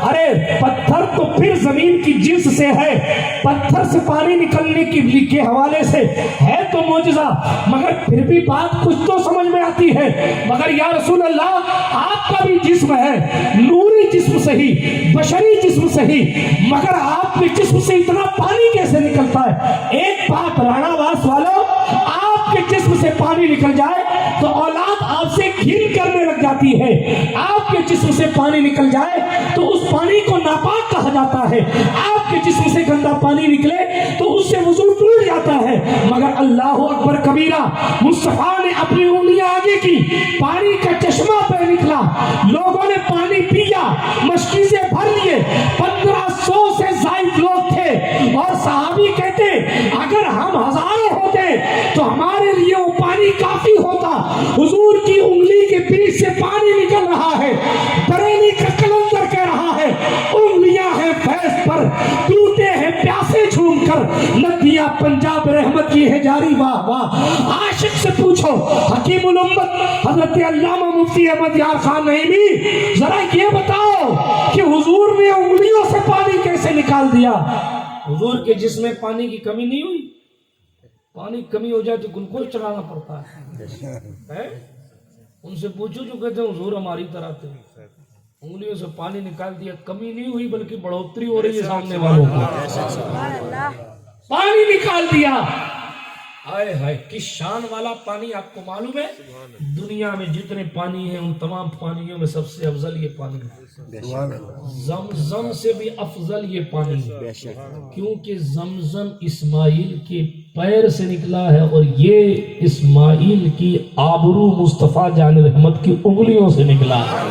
Speaker 1: ارے پتھر تو پھر زمین کی جنس سے ہے، پتھر سے پانی نکلنے کے حوالے سے ہے تو معجزہ، مگر پھر بھی بات کچھ تو سمجھ میں آتی ہے. مگر یا رسول اللہ آپ کا بھی جسم ہے، نوری جسم سے ہی، بشری جسم سے ہی، مگر آپ کے جسم سے اتنا پانی کیسے نکلتا ہے؟ ایک بات رانا واس والوں، آپ کے جسم سے پانی نکل جائے تو اولاد آپ سے گھن کرنے لگ جاتی ہے. آپ کے جسم سے پانی نکل جائے تو اس پانی کو ناپاک کہا جاتا ہے. آپ کے جسم سے گندا پانی نکلے تو اس سے وضو ٹوٹ جاتا ہے. مگر اللہ اکبر کبیرہ، مصطفیٰ نے اپنی انگلیاں آگے کی، پانی کا چشمہ پہ نکلا، لوگوں نے پانی پیا، مشکیزیں بھر لیے. 1500 سے زائد لوگ تھے اور صحابی کہتے اگر ہم ہزاروں ہوتے تو ہمارے لیے وہ پانی کافی ہوتا. حضور کی انگلی کے بیچ سے پانی نکل رہا ہے. بریلی کا کلندر کہہ رہا ہے انگلیاں ہیں فیض پر، ٹوٹے ہیں پیاسے جھوم کر، ندیاں پنجاب رحمت کی ہے جاری. واہ واہ. عاشق سے پوچھو، حکیم الامت حضرت علامہ مفتی احمد یار خان نعیمی، ذرا یہ بتاؤ کہ حضور نے انگلیوں سے پانی کیسے نکال دیا؟ حضور کے جسم میں پانی کی کمی نہیں ہوئی. پانی کمی ہو جائے تو گلوکوز چلانا پڑتا ہے. ان سے پوچھو جو کہتے ہیں حضور ہماری طرح تھے، انگلیوں سے پانی نکال دیا، کمی نہیں ہوئی بلکہ بڑھوتری ہو رہی ہے سامنے والوں کو. پانی نکال دیا. ہائے ہائے کس شان والا پانی. آپ کو معلوم ہے دنیا میں جتنے پانی ہیں ان تمام پانیوں میں سب سے افضل یہ پانی ہے. زمزم سے بھی افضل یہ پانی ہے، کیونکہ زمزم اسماعیل کے پیر سے نکلا ہے اور یہ اسماعیل کی آبرو مصطفیٰ جان رحمت کی انگلیوں سے نکلا ہے.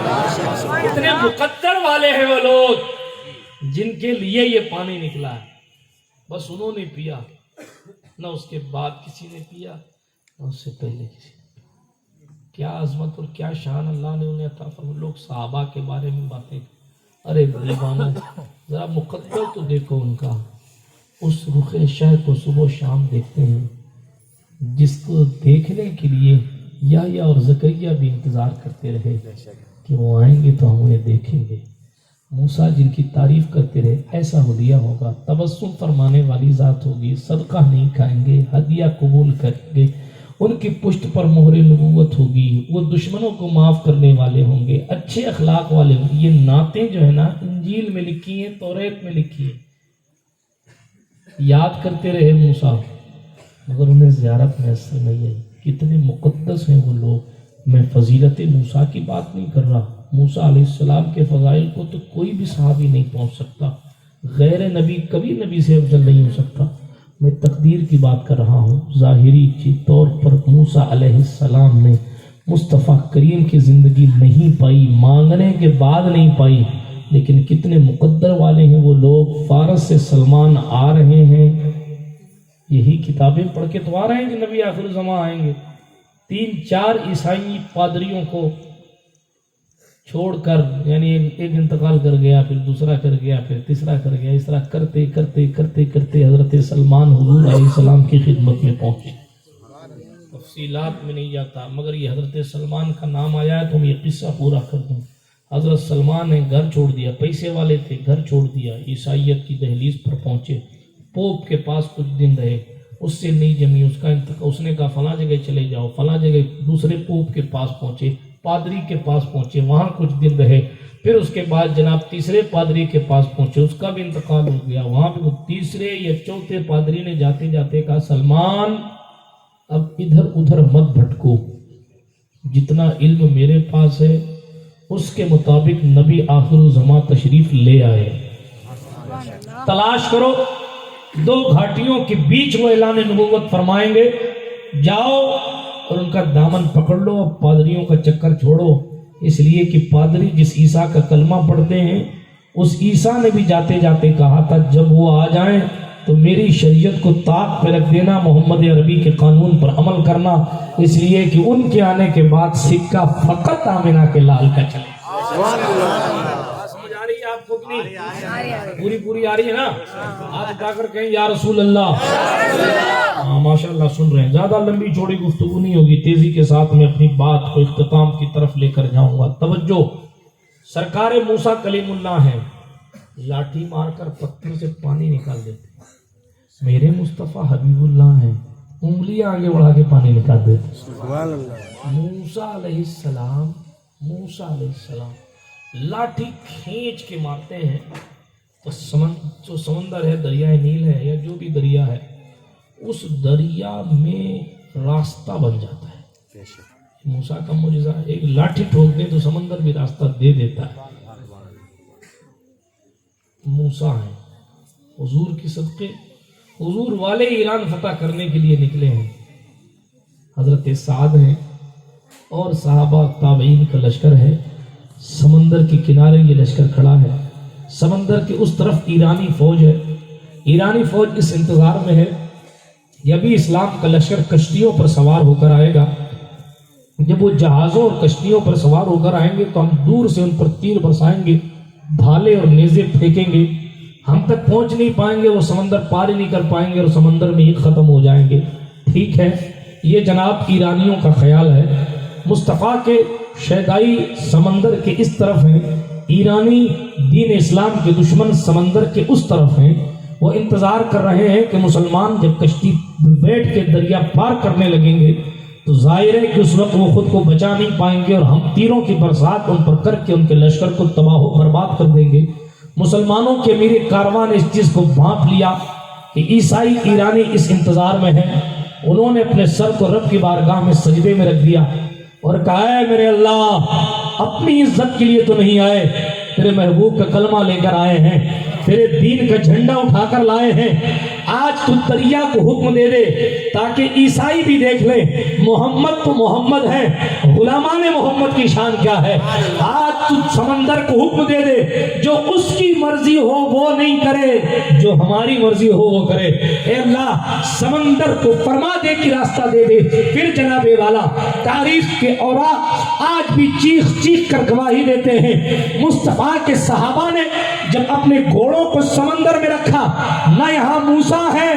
Speaker 1: اتنے مقدر والے ہیں وہ لوگ جن کے لیے یہ پانی نکلا ہے. بس انہوں نے پیا، نہ اس کے بعد کسی نے پیا، نہ اس سے پہلے کسی نے پیا. کیا عظمت اور کیا شان اللہ نے انہیں عطا فرمائی. لوگ صحابہ کے بارے میں باتیں، ارے غریبانوں ذرا مقدر تو دیکھو ان کا. اس رخ شہ کو صبح و شام دیکھتے ہیں جس کو دیکھنے کے لیے یا اور زکریا بھی انتظار کرتے رہے کہ وہ آئیں گے تو ہم انہیں دیکھیں گے. موسیٰ جن کی تعریف کرتے رہے ایسا ہدیہ ہوگا، تبسم فرمانے والی ذات ہوگی، صدقہ نہیں کھائیں گے، ہدیہ قبول کریں گے، ان کی پشت پر مہر نبوت ہوگی، وہ دشمنوں کو معاف کرنے والے ہوں گے، اچھے اخلاق والے ہوں گے. یہ نعتیں جو ہے نا انجیل میں لکھی ہیں، توریت میں لکھی ہیں. یاد کرتے رہے موسیٰ، مگر انہیں زیارت میسر نہیں آئی. کتنے مقدس ہیں وہ لوگ. میں فضیلت موسیٰ کی بات نہیں کر رہا. موسیٰ علیہ السلام کے فضائل کو تو کوئی بھی صحابی نہیں پہنچ سکتا. غیر نبی کبھی نبی سے افضل نہیں ہو سکتا. میں تقدیر کی بات کر رہا ہوں. ظاہری کی طور پر موسیٰ علیہ السلام نے مصطفیٰ کریم کی زندگی نہیں پائی، مانگنے کے بعد نہیں پائی، لیکن کتنے مقدر والے ہیں وہ لوگ. فارس سے سلمان آ رہے ہیں، یہی کتابیں پڑھ کے تو آ رہے ہیں کہ نبی آخر زمان آئیں گے. 3-4 عیسائی پادریوں کو چھوڑ کر، یعنی ایک انتقال کر گیا، پھر دوسرا کر گیا، پھر تیسرا کر گیا، اس طرح کرتے کرتے کرتے کرتے حضرت سلمان حضور علیہ السلام کی خدمت میں پہنچے. تفصیلات میں نہیں جاتا، مگر یہ حضرت سلمان کا نام آیا ہے تو میں یہ قصہ پورا کر دوں. حضرت سلمان نے گھر چھوڑ دیا، پیسے والے تھے، گھر چھوڑ دیا، عیسائیت کی دہلیز پر پہنچے. پوپ کے پاس کچھ دن رہے، اس سے نہیں جمی، اس نے کہا فلاں جگہ چلے جاؤ، فلاں جگہ. دوسرے پوپ کے پاس پہنچے، پادری کے پاس پہنچے، وہاں کچھ دن رہے. پھر اس کے بعد جناب تیسرے پادری کے پاس پہنچے، اس کا بھی انتقال ہو گیا. وہاں پہ تیسرے یا چوتھے پادری نے جاتے جاتے کہا سلمان اب ادھر ادھر مت بھٹکو، جتنا علم میرے پاس ہے اس کے مطابق نبی آخر الزمان تشریف لے آئے، تلاش کرو. 2 گھاٹیوں کے بیچ وہ اعلان نبوت فرمائیں گے، جاؤ اور ان کا دامن پکڑ لو. اور پادریوں کا چکر چھوڑو، اس لیے کہ پادری جس عیسیٰ کا کلمہ پڑھتے ہیں اس عیسیٰ نے بھی جاتے جاتے کہا تھا جب وہ آ جائیں تو میری شریعت کو طاق پہ رکھ دینا، محمد عربی کے قانون پر عمل کرنا، اس لیے کہ ان کے آنے کے بعد سکہ فقط آمنہ کے لال کا چلے. سمجھ آ رہی ہے آپ کو کہ نہیں؟ پوری آ رہی ہے نا؟ آپ اٹھا کر کہیں یا رسول اللہ. ہاں ماشاءاللہ سن رہے ہیں. زیادہ لمبی چوڑی گفتگو نہیں ہوگی، تیزی کے ساتھ میں اپنی بات کو اختتام کی طرف لے کر جاؤں گا. توجہ، سرکار موسیٰ کلیم اللہ ہیں، لاٹھی مار کر پتھر سے پانی نکال دیتے. میرے مصطفیٰ حبیب اللہ ہیں، انگلیاں آگے بڑھا کے پانی نکال دیتے.
Speaker 3: سبحان اللہ.
Speaker 1: موسیٰ علیہ السلام لاٹھی کھینچ کے مارتے ہیں تو جو سمندر ہے، دریائے نیل ہے یا جو بھی دریا ہے، اس دریا میں راستہ بن جاتا ہے. موسیٰ کا معجزہ، ایک لاٹھی ٹھوک دے تو سمندر بھی راستہ دے دیتا ہے. موسیٰ ہیں، حضور کی صدقے، حضور والے ایران فتح کرنے کے لیے نکلے ہیں. حضرت سعد ہیں اور صحابہ تابعین کا لشکر ہے. سمندر کے کنارے یہ لشکر کھڑا ہے، سمندر کے اس طرف ایرانی فوج ہے. ایرانی فوج اس انتظار میں ہے کہ ابھی اسلام کا لشکر کشتیوں پر سوار ہو کر آئے گا. جب وہ جہازوں اور کشتیوں پر سوار ہو کر آئیں گے تو ہم دور سے ان پر تیر برسائیں گے، بھالے اور نیزے پھینکیں گے، ہم تک پہنچ نہیں پائیں گے، وہ سمندر پار ہی نہیں کر پائیں گے اور سمندر میں ہی ختم ہو جائیں گے. ٹھیک ہے، یہ جناب ایرانیوں کا خیال ہے. مصطفیٰ کے شیدائی سمندر کے اس طرف ہیں، ایرانی دین اسلام کے دشمن سمندر کے اس طرف ہیں. وہ انتظار کر رہے ہیں کہ مسلمان جب کشتی بیٹھ کے دریا پار کرنے لگیں گے تو ظاہر ہے کہ اس وقت وہ خود کو بچا نہیں پائیں گے اور ہم تیروں کی برسات ان پر کر کے ان کے لشکر کو تباہ و برباد کر دیں گے. مسلمانوں کے امیر کاروان نے اس چیز کو بھانپ لیا کہ عیسائی ایرانی اس انتظار میں ہیں. انہوں نے اپنے سر کو رب کی بارگاہ میں سجدے میں رکھ دیا اور کہا ہے میرے اللہ، اپنی عزت کے لیے تو نہیں آئے، تیرے محبوب کا کلمہ لے کر آئے ہیں، تیرے دین کا جھنڈا اٹھا کر لائے ہیں. آج تو دریا کو حکم دے دے تاکہ عیسائی بھی دیکھ لیں محمد تو محمد ہے، غلامان محمد کی شان کیا ہے. آج
Speaker 2: تو سمندر کو حکم دے دے جو اس کی مرضی ہو وہ نہیں کرے، جو ہماری مرضی ہو وہ کرے۔ اے اللہ سمندر کو فرما دے کہ راستہ دے دے۔ پھر جناب والا تاریخ کے اوراق آج بھی چیخ چیخ کر گواہی دیتے ہیں، مصطفیٰ کے صحابہ نے جب اپنے گھوڑوں کو سمندر میں رکھا، نہ یہاں موسیٰ ہے،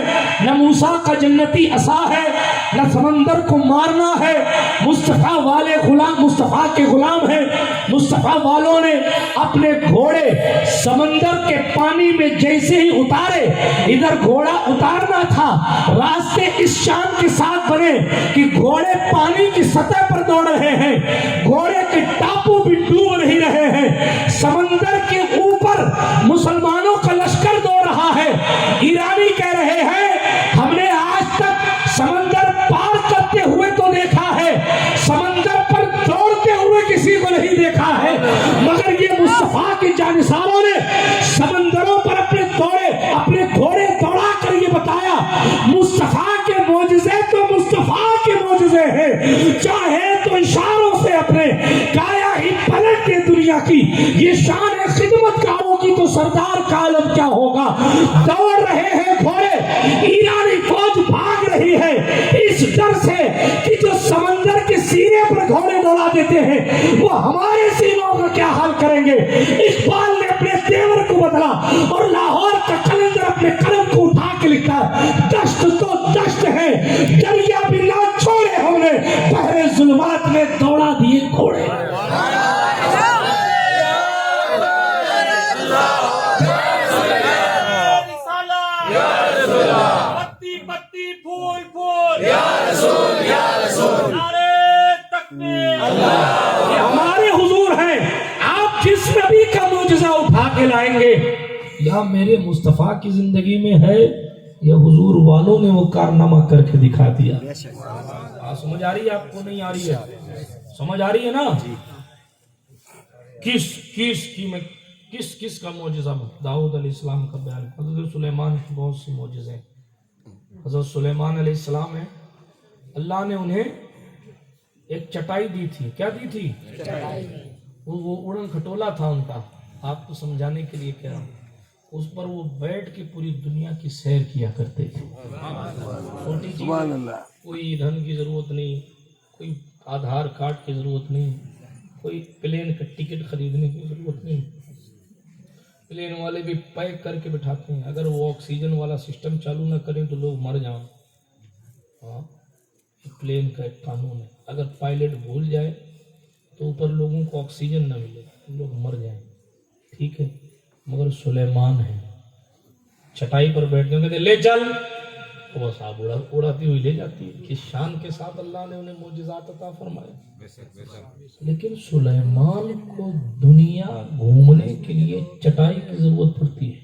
Speaker 2: نہ موسیٰ کا جنتی عصا ہے، نہ سمندر کو مارنا ہے، مصطفیٰ والے غلام مصطفیٰ کے غلام ہیں، مصطفیٰ والوں نے اپنے گھوڑے سمندر کے پانی میں جیسے ہی اتارے، ادھر گھوڑا اتارنا تھا، راستے اس شان کے ساتھ بنے کہ گھوڑے پانی کی سطح پر دوڑ رہے ہیں، گھوڑے کے ٹاپو بھی ڈوب نہیں رہے ہیں، سمندر کے اوپر مسلمانوں کا لشکر دوڑ رہا ہے۔ ایرانی کہہ رہے ہیں ہم نے آج تک سمندر پار کرتے ہوئے تو دیکھا ہے، سمندر پر دوڑتے ہوئے کسی کو نہیں دیکھا ہے، مگر یہ مصطفیٰ کے جانثاروں نے سمندروں پر اپنے گھوڑے دوڑا کر یہ بتایا مصطفیٰ کے معجزے تو مصطفیٰ کے معجزے ہیں، چاہے تو اشاروں سے اپنے کایا ہی پلٹ دے دنیا کی، یہ شان خدمت کاروں کی تو سردار کا عالم کیا ہوگا۔ دوڑ رہے ہیں گھوڑے، ایرانی فوج بھاگ رہی ہے اس ڈر سے کہ جو سمندر کے سینے پر گھوڑے دوڑا دیتے ہیں وہ ہمارے سینوں کا کیا حال کریں گے۔ اقبال نے اپنے تیور کو بدلا اور لاہور کا کلندر اپنے قلم کو اٹھا کے لکھا، دشت تو دشت ہے دریا بھی نہ چھوڑے ہم نے، بحر ظلمات میں دوڑا دیے گھوڑے۔ یہ ہمارے حضور ہیں، آپ جس نبی کا معجزہ اٹھا کے لائیں گے یا میرے مصطفیٰ کی زندگی میں ہے یا حضور والوں نے وہ کارنامہ کر کے دکھا دیا۔ سمجھ آ رہی ہے آپ کو؟ نہیں آ رہی ہے؟ سمجھ آ رہی ہے نا؟ کس کا معجزہ؟ داؤد علیہ السلام کا بیان، حضرت سلیمان کی بہت سی معجزے ہیں۔ حضرت سلیمان علیہ السلام ہیں، اللہ نے انہیں ایک چٹائی دی تھی۔ کیا دی تھی؟ وہ اڑن کھٹولا تھا ان کا، آپ کو سمجھانے کے لیے کہہ رہا ہوں، اس پر وہ بیٹھ کے پوری دنیا کی سیر کیا کرتے تھے۔ چھوٹی چیز، کوئی دھن کی ضرورت نہیں، کوئی آدھار کارڈ کی ضرورت نہیں، کوئی پلین کا ٹکٹ خریدنے کی ضرورت نہیں۔ پلین والے بھی پیک کر کے بٹھاتے ہیں، اگر وہ آکسیجن والا سسٹم چالو نہ کریں تو لوگ مر جائیں۔ ہاں، پلین کا ایک قانون ہے، اگر پائلٹ بھول جائے تو اوپر لوگوں کو آکسیجن نہ ملے، لوگ مر جائیں، ٹھیک ہے۔ مگر سلیمان ہے، چٹائی پر بیٹھتے ہیں، کہتے ہیں لے چل، تو بس آپ اڑاتی ہوئی لے جاتی ہے۔ کس شان کے ساتھ اللہ نے انہیں معجزات عطا فرمائے۔ لیکن سلیمان کو دنیا گھومنے کے لیے چٹائی کی ضرورت پڑتی ہے،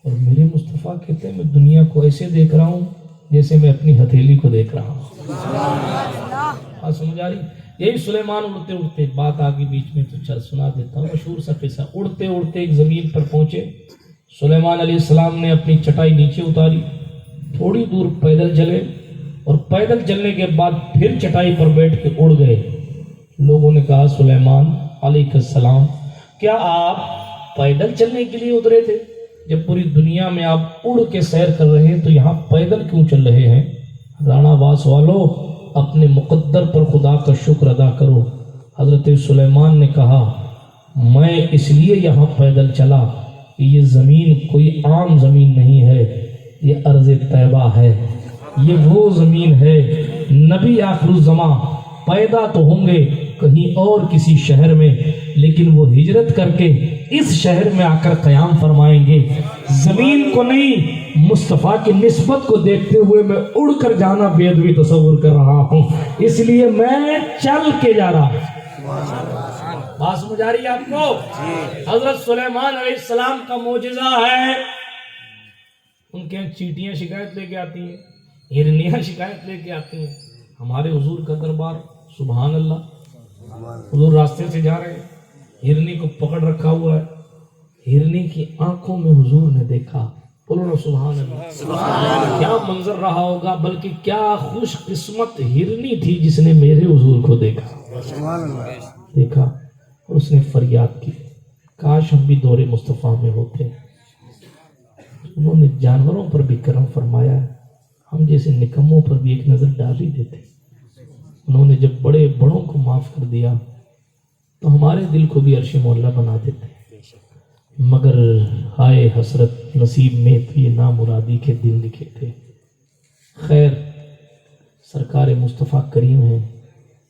Speaker 2: اور میرے مصطفیٰ کہتے ہیں میں دنیا کو ایسے دیکھ رہا ہوں جیسے میں اپنی ہتھیلی کو دیکھ رہا ہوں۔ آپ سمجھ آ رہی؟ یہی سلیمان اڑتے اڑتے، بات آگے بیچ میں تو چل سنا دیتا ہوں، مشہور سا قصہ۔ اڑتے اڑتے ایک زمین پر پہنچے، سلیمان علیہ السلام نے اپنی چٹائی نیچے اتاری، تھوڑی دور پیدل چلے، اور پیدل چلنے کے بعد پھر چٹائی پر بیٹھ کے اڑ گئے۔ لوگوں نے کہا سلیمان علیہ السلام کیا آپ پیدل چلنے کے لیے اترے تھے؟ جب پوری دنیا میں آپ اڑ کے سیر کر رہے ہیں تو یہاں پیدل کیوں چل رہے ہیں؟ رانا واس والو، اپنے مقدر پر خدا کا شکر ادا کرو۔ حضرت سلیمان نے کہا میں اس لیے یہاں پیدل چلا کہ یہ زمین کوئی عام زمین نہیں ہے، یہ ارض طیبہ ہے، یہ وہ زمین ہے نبی آخر الزماں پیدا تو ہوں گے کہیں اور کسی شہر میں، لیکن وہ ہجرت کر کے اس شہر میں آ کر قیام فرمائیں گے۔ زمین کو نہیں، مصطفیٰ کی نسبت کو دیکھتے ہوئے میں اڑ کر جانا بے ادبی تصور کر رہا ہوں، اس لیے میں چل کے جا رہا ہوں۔ بات سمجھ آ رہی ہے آپ کو؟ حضرت سلیمان علیہ السلام کا معجزہ ہے، ان کے چیٹیاں شکایت لے کے آتی ہیں، ہرنیاں شکایت لے کے آتی ہیں۔ ہمارے حضور کا دربار، سبحان اللہ، حضور راستے سے جا رہے ہیں، ہرنی کو پکڑ رکھا ہوا ہے، ہرنی کی آنکھوں میں حضور نے دیکھا، بولو نا سبحان اللہ۔ کیا منظر رہا ہوگا، بلکہ کیا خوش قسمت ہرنی تھی جس نے میرے حضور کو دیکھا۔ دیکھا
Speaker 1: اور اس نے فریاد کی کاش ہم بھی دور مصطفیٰ میں ہوتے. انہوں نے جانوروں پر بھی کرم فرمایا, ہم جیسے نکموں پر بھی ایک نظر ڈال ہی دیتے. انہوں نے جب بڑے بڑوں کو معاف کر دیا تو ہمارے دل کو بھی عرش مولا بنا دیتے. مگر ہائے حسرت, نصیب میں تو یہ نامرادی کے دن لکھے تھے. خیر, سرکار مصطفیٰ کریم ہیں.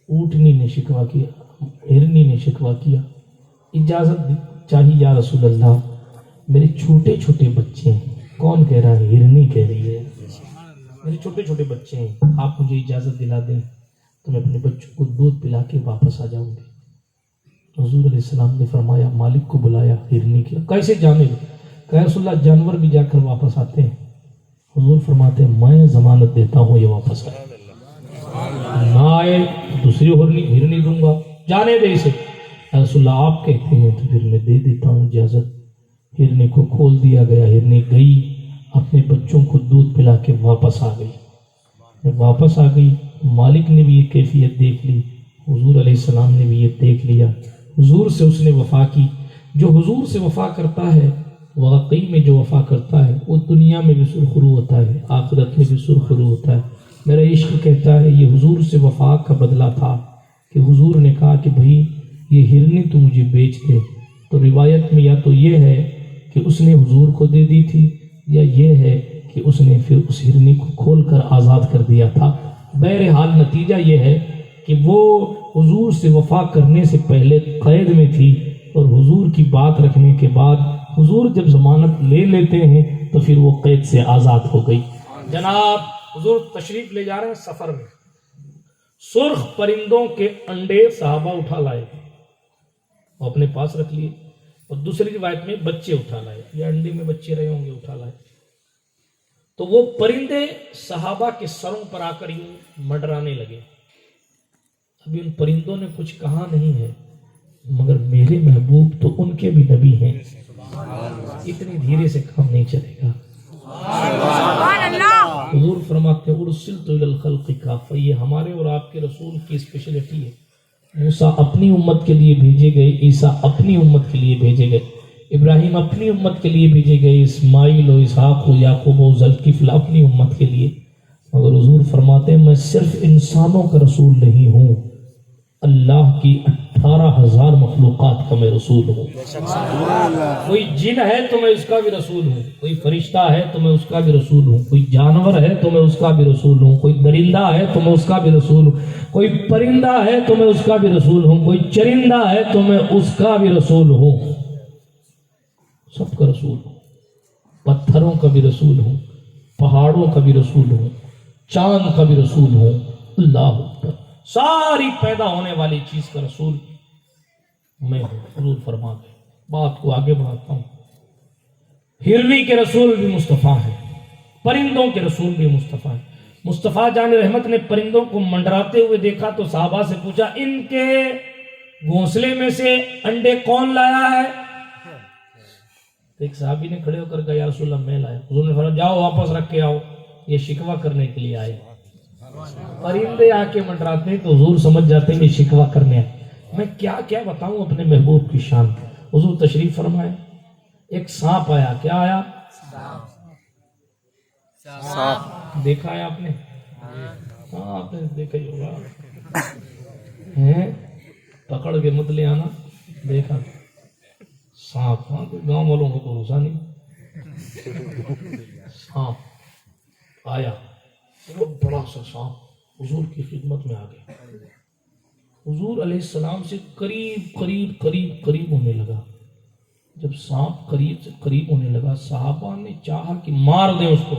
Speaker 1: اونٹنی نے شکوہ کیا, ہرنی نے شکوہ کیا, اجازت چاہیے یا رسول اللہ, میرے چھوٹے چھوٹے بچے ہیں. کون کہہ رہا ہے؟ ہرنی کہہ رہی ہے. میرے چھوٹے چھوٹے بچے ہیں, آپ مجھے اجازت دلا دیں تو میں اپنے بچوں کو دودھ پلا کے واپس آ جاؤں گی. حضور علیہ السلام نے فرمایا, مالک کو بلایا, ہرنی کیا. کیسے جانے گا؟ کہ رسول اللہ جانور بھی جا کر واپس آتے ہیں. حضور فرماتے ہیں میں ضمانت دیتا ہوں یہ واپس آئے. نہ آئے دوسری ہرنی دوں گا, جانے دے اسے. رسول اللہ آپ کہتے ہیں تو پھر میں دے دیتا ہوں اجازت. ہرنی کو کھول دیا گیا. ہرنی گئی, اپنے بچوں کو دودھ پلا کے واپس آ گئی. جب واپس آ گئی, مالک نے بھی یہ کیفیت دیکھ لی, حضور علیہ السلام نے بھی یہ دیکھ لیا. حضور سے اس نے وفا کی. جو حضور سے وفا کرتا ہے, واقعی میں جو وفا کرتا ہے, وہ دنیا میں بھی سرخرو ہوتا ہے, آخرت میں بھی سرخرو ہوتا ہے. میرا عشق کہتا ہے یہ حضور سے وفا کا بدلہ تھا کہ حضور نے کہا کہ بھائی یہ ہرنی تو مجھے بیچ دے. تو روایت میں یا تو یہ ہے کہ اس نے حضور کو دے دی تھی, یا یہ ہے کہ اس نے پھر اس ہرنی کو کھول کر آزاد کر دیا تھا. بہرحال نتیجہ یہ ہے کہ وہ حضور سے وفا کرنے سے پہلے قید میں تھی, اور حضور کی بات رکھنے کے بعد حضور جب ضمانت لے لیتے ہیں تو پھر وہ قید سے آزاد ہو گئی. جناب حضور تشریف لے جا رہے ہیں سفر میں. سرخ پرندوں کے انڈے صحابہ اٹھا لائے اور اپنے پاس رکھ لیے, اور دوسری روایت میں بچے اٹھا لائے, یا انڈے میں بچے رہے ہوں گے, اٹھا لائے. تو وہ پرندے صحابہ کے سروں پر آ کر یوں منڈرانے لگے. ابھی ان پرندوں نے کچھ کہا نہیں ہے, مگر میرے محبوب تو ان کے بھی نبی ہیں, اتنی دھیرے سے کام نہیں چلے گا. حضور فرماتے ہیں ارسلت الی الخلق کافہ, یہ ہمارے اور آپ کے رسول کی اسپیشلٹی ہے. موسیٰ اپنی امت کے لیے بھیجے گئے, عیسیٰ اپنی امت کے لیے بھیجے گئے, ابراہیم اپنی امت کے لیے بھیجے گئے, اسماعیل و اسحاق و یعقوب و ذوالکفل اپنی امت کے لیے. مگر حضور فرماتے ہیں میں صرف انسانوں کا رسول نہیں ہوں, اللہ کی 18,000 مخلوقات کا میں رسول ہوں. کوئی جن ہے تو میں اس کا بھی رسول ہوں, کوئی فرشتہ ہے تو میں اس کا بھی رسول ہوں, کوئی جانور ہے تو میں اس کا بھی رسول ہوں, کوئی درندہ ہے تو میں اس کا بھی رسول ہوں, کوئی پرندہ ہے تو میں اس کا بھی رسول ہوں, کوئی چرندہ ہے تو میں اس کا بھی رسول ہوں. سب کا رسول ہوں. پتھروں کا بھی رسول ہوں, پہاڑوں کا بھی رسول ہوں, چاند کا بھی رسول ہوں. اللہ اکبر, ساری پیدا ہونے والی چیز کا رسول میں ہوں. حضور فرما دے. بات کو آگے بڑھاتا ہوں. ہرنی کے رسول بھی مصطفیٰ ہیں, پرندوں کے رسول بھی مصطفیٰ ہیں. مصطفیٰ جان رحمت نے پرندوں کو منڈراتے ہوئے دیکھا تو صحابہ سے پوچھا ان کے گھونسلے میں سے انڈے کون لایا ہے؟ ایک صحابی نے کھڑے ہو کر کہا یا رسول اللہ میں لایا. حضور نے فرمایا جاؤ واپس رکھ کے آؤ, یہ شکوہ کرنے کے لیے آئے. پرندے آ کے منڈراتے ہیں تو حضور سمجھ جاتے ہیں کہ شکوہ کرنے آئے. میں کیا کیا بتاؤں اپنے محبوب کی شان. حضور تشریف فرمائے, ایک سانپ آیا. کیا آیا؟ سانپ. دیکھا ہے آپ نے؟ ہاں آپ نے دیکھا ہی ہوگا. پکڑ کے مت لے آنا. دیکھا سانپ, ہاں گاؤں والوں کو بھروسہ نہیں. سانپ آیا, بہت بڑا سا سانپ حضور کی خدمت میں آ گیا. حضور علیہ السلام سے قریب قریب قریب قریب ہونے لگا. جب سانپ قریب سے قریب ہونے لگا صحابہ نے چاہا کہ مار دیں اس کو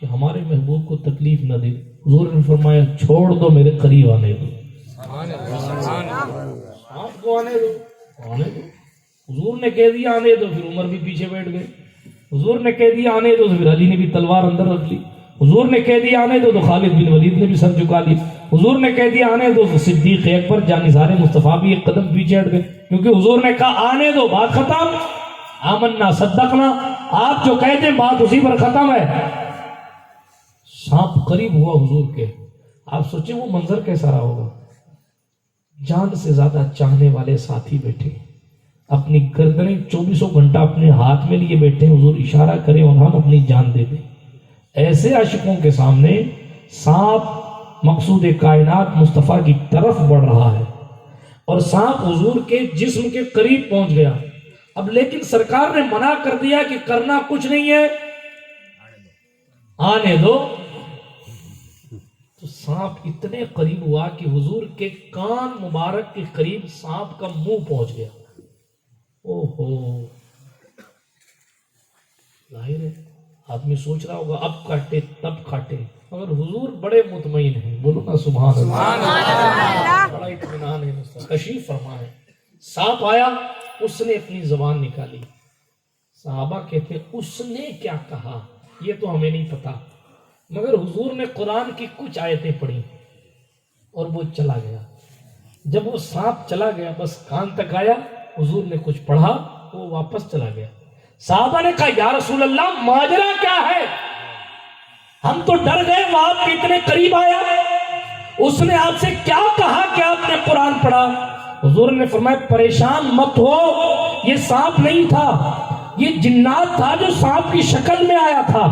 Speaker 1: کہ ہمارے محبوب کو تکلیف نہ دے. حضور نے فرمایا چھوڑ دو, میرے قریب آنے دو. سانپ کو آنے دو, آنے دو. حضور نے کہہ دیا آنے دو, پھر عمر بھی پیچھے بیٹھ گئے. حضور نے کہہ دیا آنے دو, پھر علی نے بھی تلوار اندر رکھ لی. حضور نے کہہ دیا آنے دو تو خالد بن ولید نے بھی سر جھکا لی. حضور نے کہہ دیا آنے دو تو صدیق اکبر جانثار مصطفیٰ بھی ایک قدم پیچھے ہٹ گئے, کیونکہ حضور نے کہا آنے دو, بات ختم. آمنا صدقنا, آپ جو کہتے ہیں بات اسی پر ختم ہے. سانپ قریب ہوا حضور کے. آپ سوچیں وہ منظر کیسا رہا ہوگا.
Speaker 2: جان سے زیادہ چاہنے والے ساتھی بیٹھے ہیں، اپنی گردنیں 24 گھنٹہ اپنے ہاتھ میں لیے بیٹھے ہیں، حضور اشارہ کریں اور ہم اپنی جان دے دیں۔ ایسے عاشقوں کے سامنے سانپ مقصود کائنات مصطفیٰ کی طرف بڑھ رہا ہے اور سانپ حضور کے جسم کے قریب پہنچ گیا۔ اب لیکن سرکار نے منع کر دیا کہ کرنا کچھ نہیں ہے، آنے دو۔ تو سانپ اتنے قریب ہوا کہ حضور کے کان مبارک کے قریب سانپ کا منہ پہنچ گیا۔ اوہو، ظاہر ہے آدمی سوچ رہا ہوگا اب کاٹے تب کاٹے، مگر حضور بڑے مطمئن ہیں، بولو نا سبحان اللہ، بڑا اطمینان ہے۔ تشریف فرما ہے، سانپ آیا، اس نے اپنی زبان نکالی۔ صحابہ کہتے ہیں اس نے کیا کہا یہ تو ہمیں نہیں پتا، مگر حضور نے قرآن کی کچھ آیتیں پڑھی اور وہ چلا گیا۔ جب وہ سانپ چلا گیا بس کان تک آیا، حضور نے کچھ پڑھا، وہ واپس چلا گیا۔ صحابہ نے کہا یا رسول اللہ ماجرا کیا ہے؟ ہم تو ڈر گئے، وہ آپ کے اتنے قریب آیا، اس نے آپ سے کیا کہا کہ آپ نے قرآن پڑھا؟ حضور نے فرمایا پریشان مت ہو، یہ سانپ نہیں تھا، یہ جنات تھا جو سانپ کی شکل میں آیا تھا،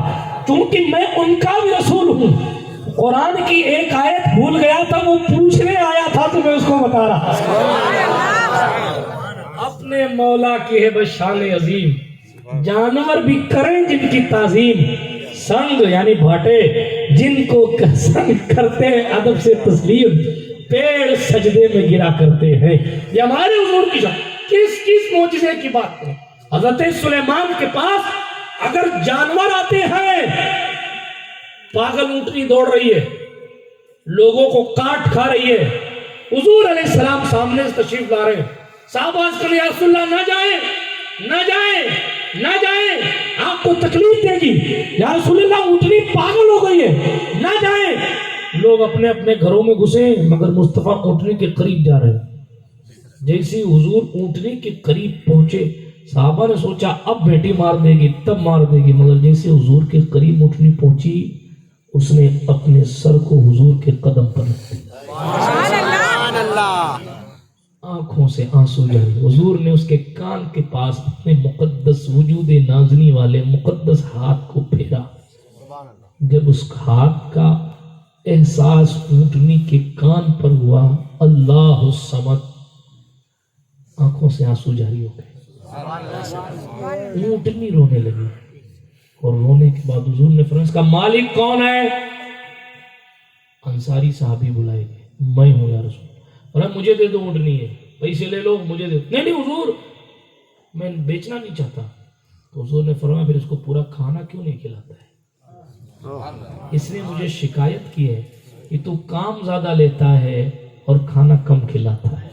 Speaker 2: کیونکہ میں ان کا بھی رسول ہوں۔ قرآن کی ایک آیت بھول گیا تھا، وہ پوچھنے آیا تھا تو میں اس کو بتا رہا۔ اپنے مولا کی ہے بس شان عظیم، جانور بھی کریں جن کی تعظیم، سنگ یعنی بھاٹے جن کو سنگ کرتے ہیں ادب سے تسلیم، پیڑ سجدے میں گرا کرتے ہیں۔ یہ ہمارے حضور کی شان، کس معجزے کی بات کریں؟ حضرت سلیمان کے پاس اگر جانور آتے ہیں، پاگل اونٹنی دوڑ رہی ہے، لوگوں کو کاٹ کھا رہی ہے، حضور علیہ السلام سامنے سے تشریف لا رہے ہیں، صحابہ عرض کریں یا رسول اللہ نہ جائیں نہ جائیں نہ جائیں، آپ کو تکلیف دے گی، یا رسول اللہ اونٹنی پاگل ہو گئی ہے، نہ جائیں۔ لوگ اپنے اپنے گھروں میں گھسے مگر مصطفیٰ اونٹنی کے قریب جا رہے ہیں۔ جیسے حضور اونٹنی کے قریب پہنچے، صحابہ نے سوچا اب بیٹی مار دے گی تب مار دے گی، مگر جیسے حضور کے قریب اونٹنی پہنچی، اس نے اپنے سر کو حضور کے قدم پر رکھ دیا، آنکھوں سے آنسو جاری۔ حضور نے اس کے کان کے پاس اپنے مقدس وجود نازنی والے مقدس ہاتھ کو پھیرا۔ جب اس ہاتھ کا احساس اونٹنی کے کان پر ہوا، اللہ الصمد، آنکھوں سے آنسو جاری ہو گئے۔ اونٹنی رونے لگی اور رونے کے بعد حضور نے فرمایا اس کا مالک کون ہے؟ انصاری صحابی بلائے گئے، میں ہوں یا رسول اللہ۔ اور مجھے دے دو اونٹنی ہے، پیسے لے لو مجھے دے دو۔ نہیں حضور میں بیچنا نہیں چاہتا۔ تو حضور نے فرمایا پھر اس کو پورا کھانا کیوں نہیں کھلاتا ہے؟ اس نے مجھے شکایت کی ہے کہ تو کام زیادہ لیتا ہے اور کھانا کم کھلاتا ہے۔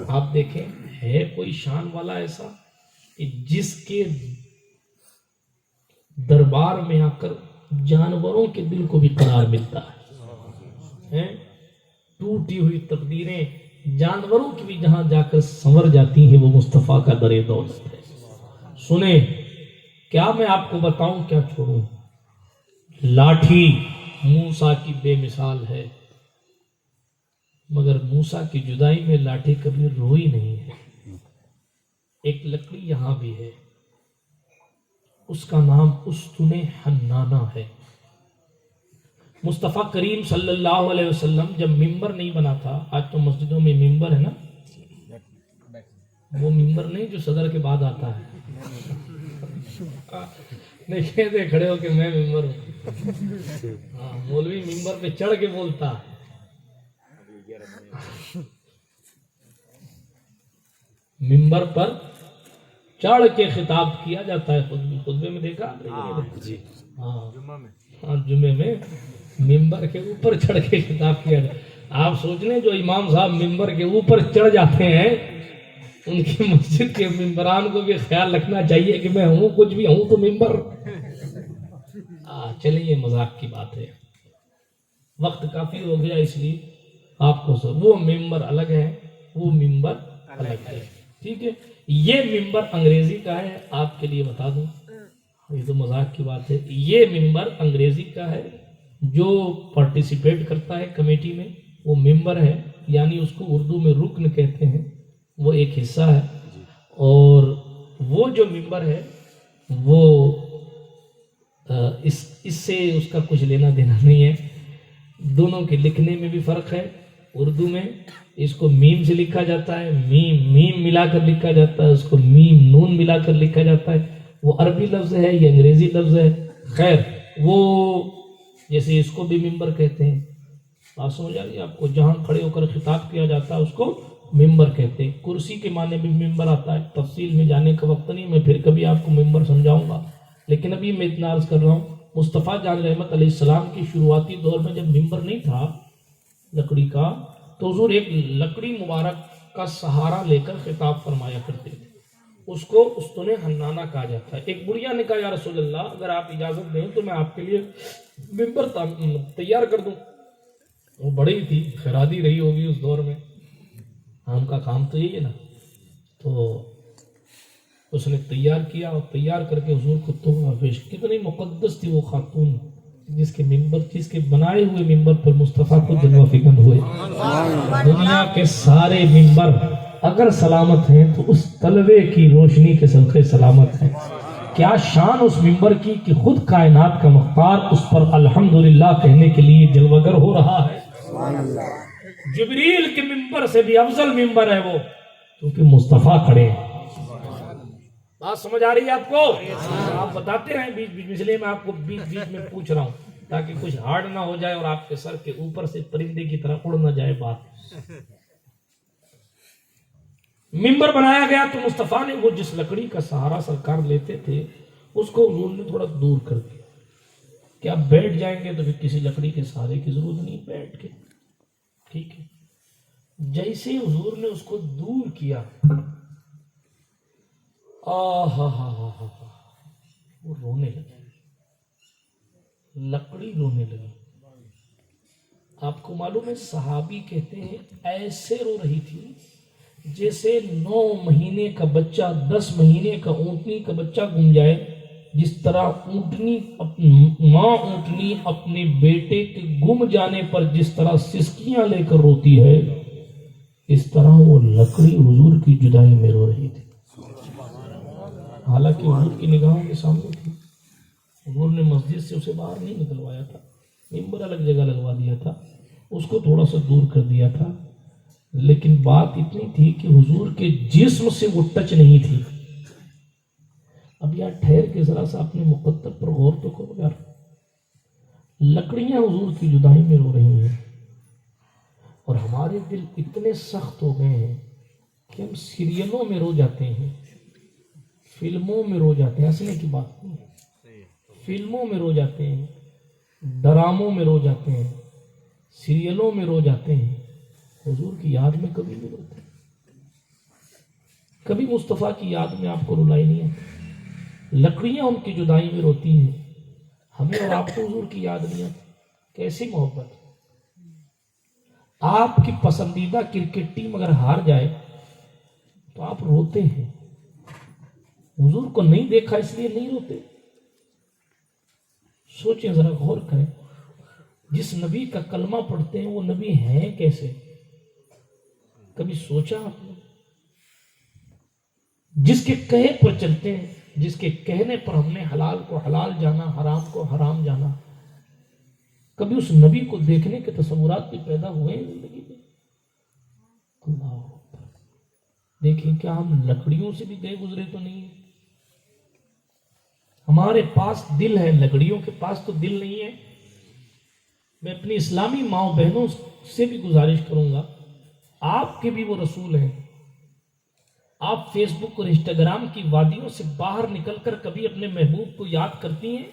Speaker 2: آپ دیکھیں ہے کوئی شان والا ایسا کہ جس کے دربار میں آ کر جانوروں کے دل کو بھی قرار ملتا ہے، ٹوٹی ہوئی تقدیریں جانوروں کی بھی جہاں جا کر سنور جاتی ہیں، وہ مصطفیٰ کا در دولت ہے۔ سنیں کیا میں آپ کو بتاؤں کیا چھوڑوں؟ لاٹھی موسیٰ کی بے مثال ہے، مگر موسیٰ کی جدائی میں لاٹھی کبھی روئی نہیں ہے۔ ایک لکڑی یہاں بھی ہے، اس کا نام استن حنانہ ہے۔ مصطفیٰ کریم صلی اللہ علیہ وسلم جب ممبر نہیں بنا تھا، آج تو مسجدوں میں ممبر ہے نا، وہ ممبر نہیں جو صدر کے بعد آتا ہے، نہیں کہتے کھڑے ہو کہ میں ممبر ہوں، ہاں مولوی ممبر پہ چڑھ کے بولتا، ممبر پر چڑھ کے خطاب کیا جاتا ہے، خطبے میں دیکھا ہاں جمعے میں ممبر کے اوپر چڑھ کے خطاب کیا جاتا ہے۔ آپ سوچ لیں جو امام صاحب ممبر کے اوپر چڑھ جاتے ہیں، ان کی مسجد کے ممبران کو بھی خیال رکھنا چاہیے کہ میں ہوں کچھ بھی ہوں تو ممبر۔ چلیں یہ مذاق کی بات ہے، وقت کافی ہو گیا اس لیے آپ کو وہ ممبر الگ ہے، وہ ممبر الگ ہے، ٹھیک ہے۔ یہ ممبر انگریزی کا ہے، آپ کے لیے بتا دوں، یہ تو مذاق کی بات ہے، یہ ممبر انگریزی کا ہے، جو پارٹیسپیٹ کرتا ہے کمیٹی میں وہ ممبر ہے،
Speaker 1: یعنی اس کو اردو میں رکن کہتے ہیں، وہ ایک حصہ ہے، اور وہ جو ممبر ہے وہ اس سے اس کا کچھ لینا دینا نہیں ہے. دونوں کے لکھنے میں بھی فرق ہے. اردو میں اس کو میم سے لکھا جاتا ہے، میم ملا کر لکھا جاتا ہے، اس کو میم نون ملا کر لکھا جاتا ہے. وہ عربی لفظ ہے یا انگریزی لفظ ہے، خیر وہ جیسے اس کو بھی ممبر کہتے ہیں. بات سمجھ آ رہی ہے آپ کو؟ جہاں کھڑے ہو کر خطاب کیا جاتا ہے اس کو ممبر کہتے ہیں. کرسی کے معنی بھی ممبر آتا ہے، تفصیل میں جانے کا وقت نہیں، میں پھر کبھی آپ کو ممبر سمجھاؤں گا. لیکن ابھی میں اتنا عرض کر رہا ہوں، مصطفیٰ جان رحمت علیہ السلام کی شروعاتی دور میں جب ممبر نہیں تھا لکڑی کا، تو حضور ایک لکڑی مبارک کا سہارا لے کر خطاب فرمایا کرتے تھے. اس کو استون حنانہ کہا جاتا ہے. ایک بڑھیا نے کہا یا رسول اللہ اگر آپ اجازت دیں تو میں آپ کے لیے ممبر تیار کر دوں. وہ بڑی تھی، خیرادی رہی ہوگی اس دور میں، ہم کا کام تو یہی ہے نا. تو اس نے تیار کیا اور تیار کر کے حضور کو تحفہ پیش. کتنی مقدس تھی وہ خاتون جس کے بنائے ہوئے ممبر پر مصطفیٰ کو جلوہ فکن ہوئے. دنیا کے سارے ممبر اگر سلامت ہیں تو اس طلبے کی روشنی کے صدقے سلامت ہیں. کیا شان اس ممبر کی کہ خود کائنات کا مختار اس پر الحمدللہ کہنے کے لیے جلوگر ہو رہا ہے. جبریل کے ممبر سے بھی افضل ممبر ہے وہ، کیونکہ مصطفیٰ کھڑے ہیں. بات سمجھ آ رہی ہے آپ کو؟ آپ بتاتے رہیں بیچ بیچ میں، اس لیے میں آپ کو بیچ بیچ میں پوچھ رہا ہوں تاکہ کچھ ہارڈ نہ ہو جائے اور آپ کے سر کے اوپر سے پرندے کی طرح اڑ نہ جائے بات. ممبر بنایا گیا تو مصطفیٰ نے وہ جس لکڑی کا سہارا سرکار لیتے تھے اس کو حضور نے تھوڑا دور کر دیا کہ آپ بیٹھ جائیں گے تو پھر کسی لکڑی کے سہارے کی ضرورت نہیں، بیٹھ کے ٹھیک ہے. جیسے حضور نے اس کو دور کیا، وہ رونے لگی، لکڑی رونے لگی. آپ کو معلوم ہے صحابی کہتے ہیں ایسے رو رہی تھی جیسے 9 مہینے کا بچہ 10 مہینے کا اونٹنی کا بچہ گم جائے. جس طرح ماں اونٹنی اپنے بیٹے کے گم جانے پر جس طرح سسکیاں لے کر روتی ہے، اس طرح وہ لکڑی حضور کی جدائی میں رو رہی تھی. حالانکہ حضور کی نگاہوں کے سامنے تھی. حضور نے مسجد سے اسے باہر نہیں نکلوایا تھا، ممبر الگ جگہ لگوا دیا تھا، اس کو تھوڑا سا دور کر دیا تھا. لیکن بات اتنی تھی کہ حضور کے جسم سے وہ ٹچ نہیں تھی. اب یار ٹھہر کے ذرا سا اپنے مقدر پر غور تو کرو یار. لکڑیاں حضور کی جدائی میں رو رہی ہیں اور ہمارے دل اتنے سخت ہو گئے ہیں کہ ہم سیریلوں میں رو جاتے ہیں، فلموں میں رو جاتے ہیں. ہنسنے کی بات نہیں ہے، فلموں میں رو جاتے ہیں، ڈراموں میں رو جاتے ہیں، سیریلوں میں رو جاتے ہیں. حضور کی یاد میں کبھی نہیں روتے. کبھی مصطفیٰ کی یاد میں آپ کو رلائی نہیں آتی. لکڑیاں ان کی جدائی میں روتی ہیں، ہمیں اور آپ کو حضور کی یاد نہیں آتی. کیسی محبت! آپ کی پسندیدہ کرکٹ ٹیم اگر ہار جائے تو آپ روتے ہیں. حضور کو نہیں دیکھا اس لیے نہیں روتے. سوچیں ذرا، غور کریں. جس نبی کا کلمہ پڑھتے ہیں وہ نبی ہیں کیسے؟ کبھی سوچا آپ نے؟ جس کے کہے پر چلتے ہیں، جس کے کہنے پر ہم نے حلال کو حلال جانا، حرام کو حرام جانا. کبھی اس نبی کو دیکھنے کے تصورات بھی پیدا ہوئے ہیں زندگی میں؟ اللہ اکبر. دیکھیں کیا ہم لکڑیوں سے بھی گئے گزرے تو نہیں ہیں؟ ہمارے پاس دل ہے، لکڑیوں کے پاس تو دل نہیں ہے. میں اپنی اسلامی ماؤں بہنوں سے بھی گزارش کروں گا، آپ کے بھی وہ رسول ہیں. آپ فیس بک اور انسٹاگرام کی وادیوں سے باہر نکل کر کبھی اپنے محبوب کو یاد کرتی ہیں؟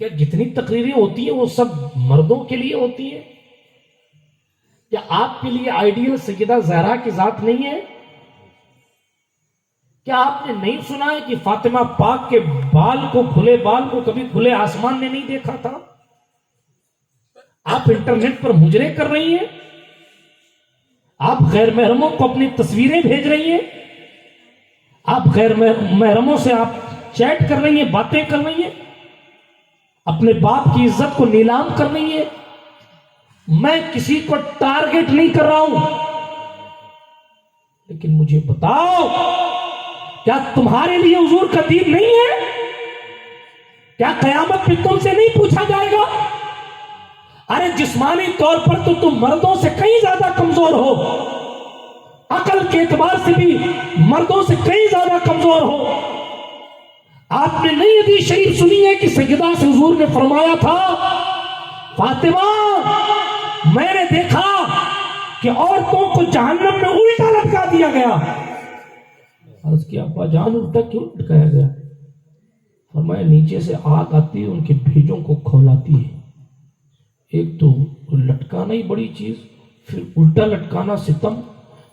Speaker 1: کیا جتنی تقریریں ہوتی ہیں وہ سب مردوں کے لیے ہوتی ہیں؟ کیا آپ کے لیے آئیڈیل سیدہ زہرا کی ذات نہیں ہے؟ کیا آپ نے نہیں سنا ہے کہ فاطمہ پاک کے بال کو کبھی کھلے آسمان نے نہیں دیکھا تھا؟ آپ انٹرنیٹ پر مجرے کر رہی ہیں، آپ غیر محرموں کو اپنی تصویریں بھیج رہی ہیں، آپ غیر محرموں سے آپ چیٹ کر رہی ہیں، باتیں کر رہی ہیں، اپنے باپ کی عزت کو نیلام کر رہی ہیں.
Speaker 2: میں کسی کو ٹارگٹ نہیں کر رہا ہوں، لیکن مجھے بتاؤ کیا تمہارے لیے حضور کا دین نہیں ہے؟ کیا قیامت میں تم سے نہیں پوچھا جائے گا؟ ارے جسمانی طور پر تو تم مردوں سے کہیں زیادہ کمزور ہو، عقل کے اعتبار سے بھی مردوں سے کہیں زیادہ کمزور ہو۔ آپ نے نئی حدیث شریف سنی ہے کہ سیدہ سے حضور نے فرمایا تھا، فاطمہ میں نے دیکھا کہ عورتوں کو جہنم میں الٹا لٹکا دیا گیا۔ عرض کیا ابا جان الٹا کیوں لٹکایا گیا؟ فرمایا نیچے سے آگ آتی ہے، ان کے بھیجوں کو کھولاتی ہے۔ ایک تو لٹکانا ہی بڑی چیز، پھر الٹا لٹکانا ستم،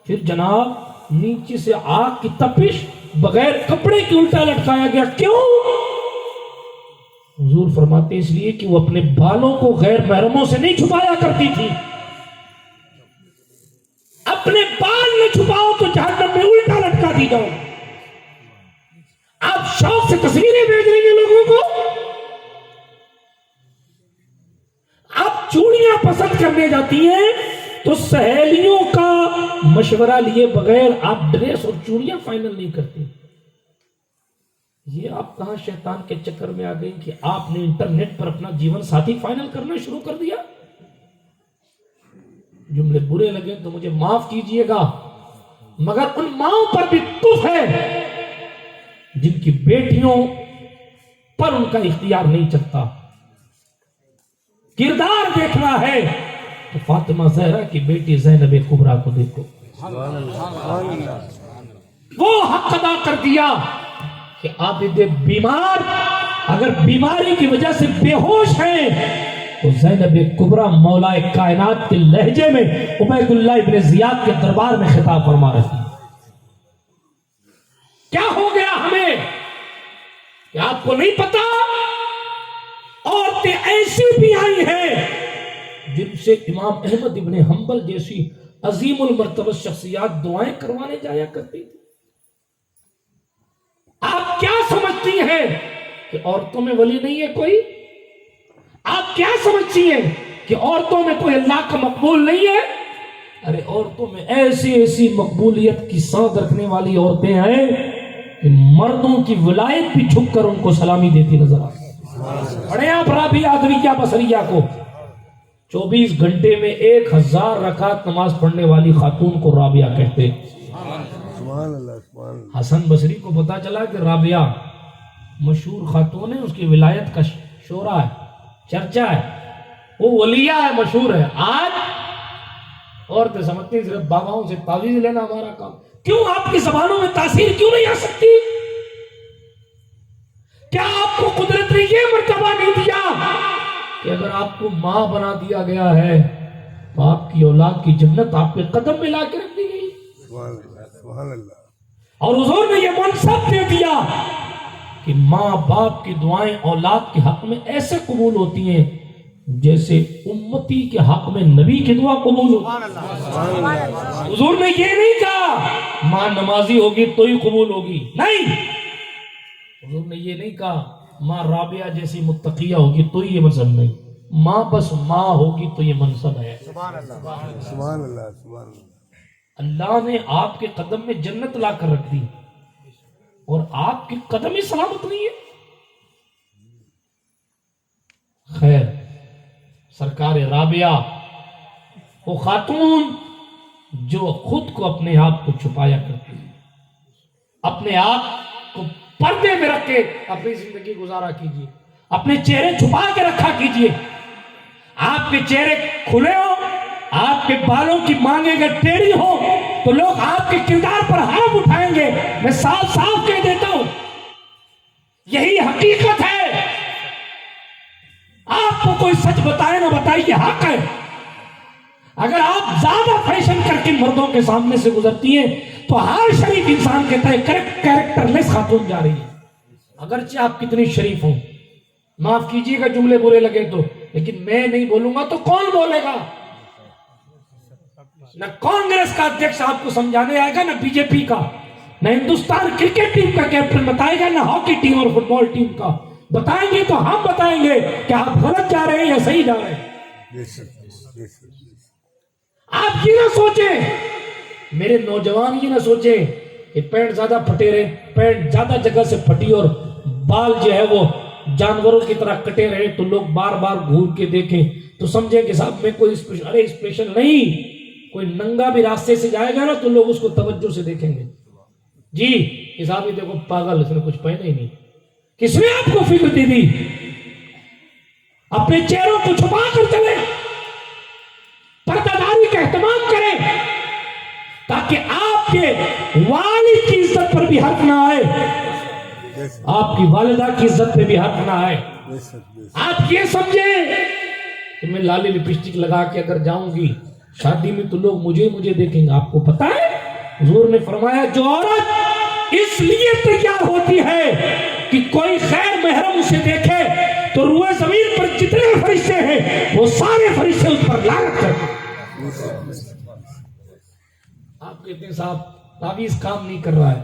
Speaker 2: پھر جناب نیچے سے آگ کی تپش، بغیر کپڑے کے الٹا لٹکایا گیا۔ کیوں؟ حضور فرماتے ہیں اس لیے کہ وہ اپنے بالوں کو غیر محرموں سے نہیں چھپایا کرتی تھی۔ اپنے بال نہ چھپاؤ تو جہنم میں الٹا لٹکا دی جاؤ۔ آپ شوق سے تصویریں بھیج رہی ہیں لوگوں کو، آپ چوڑیاں پسند کرنے جاتی ہیں تو سہیلیوں کا مشورہ لیے بغیر آپ ڈریس اور چوڑیاں فائنل نہیں کرتے۔ یہ آپ کہاں شیطان کے چکر میں آ گئی کہ آپ نے انٹرنیٹ پر اپنا جیون ساتھی فائنل کرنا شروع کر دیا؟ جملے برے لگے تو مجھے معاف کیجئے گا، مگر ان ماؤں پر بھی تف ہے جن کی بیٹیوں پر ان کا اختیار نہیں چلتا۔ کردار دیکھنا ہے تو فاطمہ زہرا کی بیٹی زینب کبریٰ کو دیکھو، وہ حق ادا کر دیا کہ عابد بیمار اگر بیماری کی وجہ سے بے ہوش ہیں تو زینب کبریٰ مولا کائنات کے لہجے میں عبید اللہ ابن زیاد کے دربار میں خطاب فرما رہی۔ کیا ہو گیا ہمیں کہ آپ کو نہیں پتا؟ عورتیں ایسی بھی آئی ہیں جن سے امام احمد ابن حنبل جیسی عظیم المرتبہ شخصیات دعائیں کروانے جایا کرتی تھی۔ آپ کیا سمجھتی ہیں کہ عورتوں میں ولی نہیں ہے کوئی؟ آپ کیا سمجھتی ہیں کہ عورتوں میں کوئی اللہ کا مقبول نہیں ہے؟ ارے عورتوں میں ایسی ایسی مقبولیت کی سند رکھنے والی عورتیں ہیں کہ مردوں کی ولایت بھی جھک کر ان کو سلامی دیتی نظر آتی۔ پڑھیں آپ رابعہ ادویہ بصریہ کو، 24 گھنٹے میں 1000 رکعت نماز پڑھنے والی خاتون کو رابعہ کہتے۔ حسن بصری کو پتا چلا کہ رابعہ مشہور خاتون ہے، اس کی ولایت کا شورا ہے، چرچا ہے، وہ ولیہ ہے، مشہور ہے۔ آج عورتیں سمجھتی ہیں صرف باباؤں سے تعویذ لینا ہمارا کام۔ کیوں آپ کی زبانوں میں تاثیر کیوں نہیں آ سکتی؟ کیا آپ کو قدرت نے یہ مرتبہ نہیں دیا کہ اگر آپ کو ماں بنا دیا گیا ہے تو آپ کی اولاد کی جنت آپ کے قدم میں لا کے رکھ دی گئی؟
Speaker 3: سبحان اللہ۔
Speaker 2: اور حضور نے یہ منصب دے دیا کہ ماں باپ کی دعائیں اولاد کے حق میں ایسے قبول ہوتی ہیں جیسے امتی کے حق میں نبی کی دعا قبول ہوتی ہے۔ حضور نے یہ نہیں کہا ماں نمازی ہوگی تو ہی قبول ہوگی، نہیں۔ حضور نے یہ نہیں کہا ماں رابعہ جیسی متقیہ ہوگی تو یہ منصب، نہیں، ماں بس ماں ہوگی تو یہ منصب ہے۔
Speaker 3: سبحان اللہ، سبحان اللہ۔
Speaker 2: اللہ نے آپ کے قدم میں جنت لا کر رکھ دی اور آپ کے قدم ہی سلامت نہیں ہے۔ خیر، سرکار رابعہ وہ خاتون جو خود کو اپنے آپ کو چھپایا کرتی ہے، اپنے آپ کو پردے میں رکھ کے اپنی زندگی گزارا کیجیے، اپنے چہرے چھپا کے رکھا کیجیے۔ آپ کے چہرے کھلے ہو، آپ کے بالوں کی مانگیں اگر ٹیڑھی ہو تو لوگ آپ کے کردار پر ہاتھ اٹھائیں گے۔ میں صاف صاف کہہ دیتا ہوں، یہی حقیقت ہے۔ آپ کو کوئی سچ بتائے نہ بتائے یہ حق ہے۔ اگر آپ زیادہ فیشن کر کے مردوں کے سامنے سے گزرتی ہیں تو ہر شریف انسان کہتا ہے کریکٹر لیس خاتون جا رہی ہے، اگرچہ آپ کتنی شریف ہوں۔ معاف کیجیے گا جملے برے لگے تو، لیکن میں نہیں بولوں گا تو کون بولے گا؟ نہ کانگریس کا ادھیکش آپ کو سمجھانے آئے گا، نہ بی جے پی کا، نہ ہندوستان کرکٹ ٹیم کا کیپٹن بتائے گا، نہ ہاکی ٹیم اور فٹ بال ٹیم کا۔ بتائیں گے تو ہم بتائیں گے کہ آپ غلط جا رہے ہیں یا صحیح جا رہے ہیں۔ آپ یہ نہ سوچیں، میرے نوجوان یہ نہ سوچیں کہ پینٹ زیادہ پھٹے رہے، پینٹ زیادہ جگہ سے پھٹی اور بال جو ہے وہ جانوروں کی طرح کٹے رہے تو لوگ بار بار گھور کے دیکھیں تو سمجھیں کہ صاحب میں کوئی اسپیشل نہیں. کوئی ننگا بھی راستے سے جائے گا نا تو لوگ اس کو توجہ سے دیکھیں گے. جی اس آدمی دیکھو پاگل، اس نے کچھ پہنا ہی نہیں. کس نے آپ کو فکر دی تھی؟ اپنے چہروں کو چھپا کر چلے، پردہ داری کا اہتمام کریں تاکہ آپ کے والد کی عزت پر بھی حق نہ آئے، آپ کی والدہ کی عزت پہ بھی حق نہ آئے. آپ یہ سمجھیں کہ میں لالی لپسٹک لگا کے اگر جاؤں گی شادی میں تو لوگ مجھے دیکھیں گے. آپ کو پتا ہے حضور نے فرمایا جو عورت اس لیے تیار ہوتی ہے کہ کوئی غیر محرم اسے دیکھے تو روئے زمین پر جتنے فرشتے ہیں وہ سارے فرشتے اس پر لعنت کرتے ہیں. آپ کہتے ہیں صاحب تعویذ کام نہیں کر رہا ہے،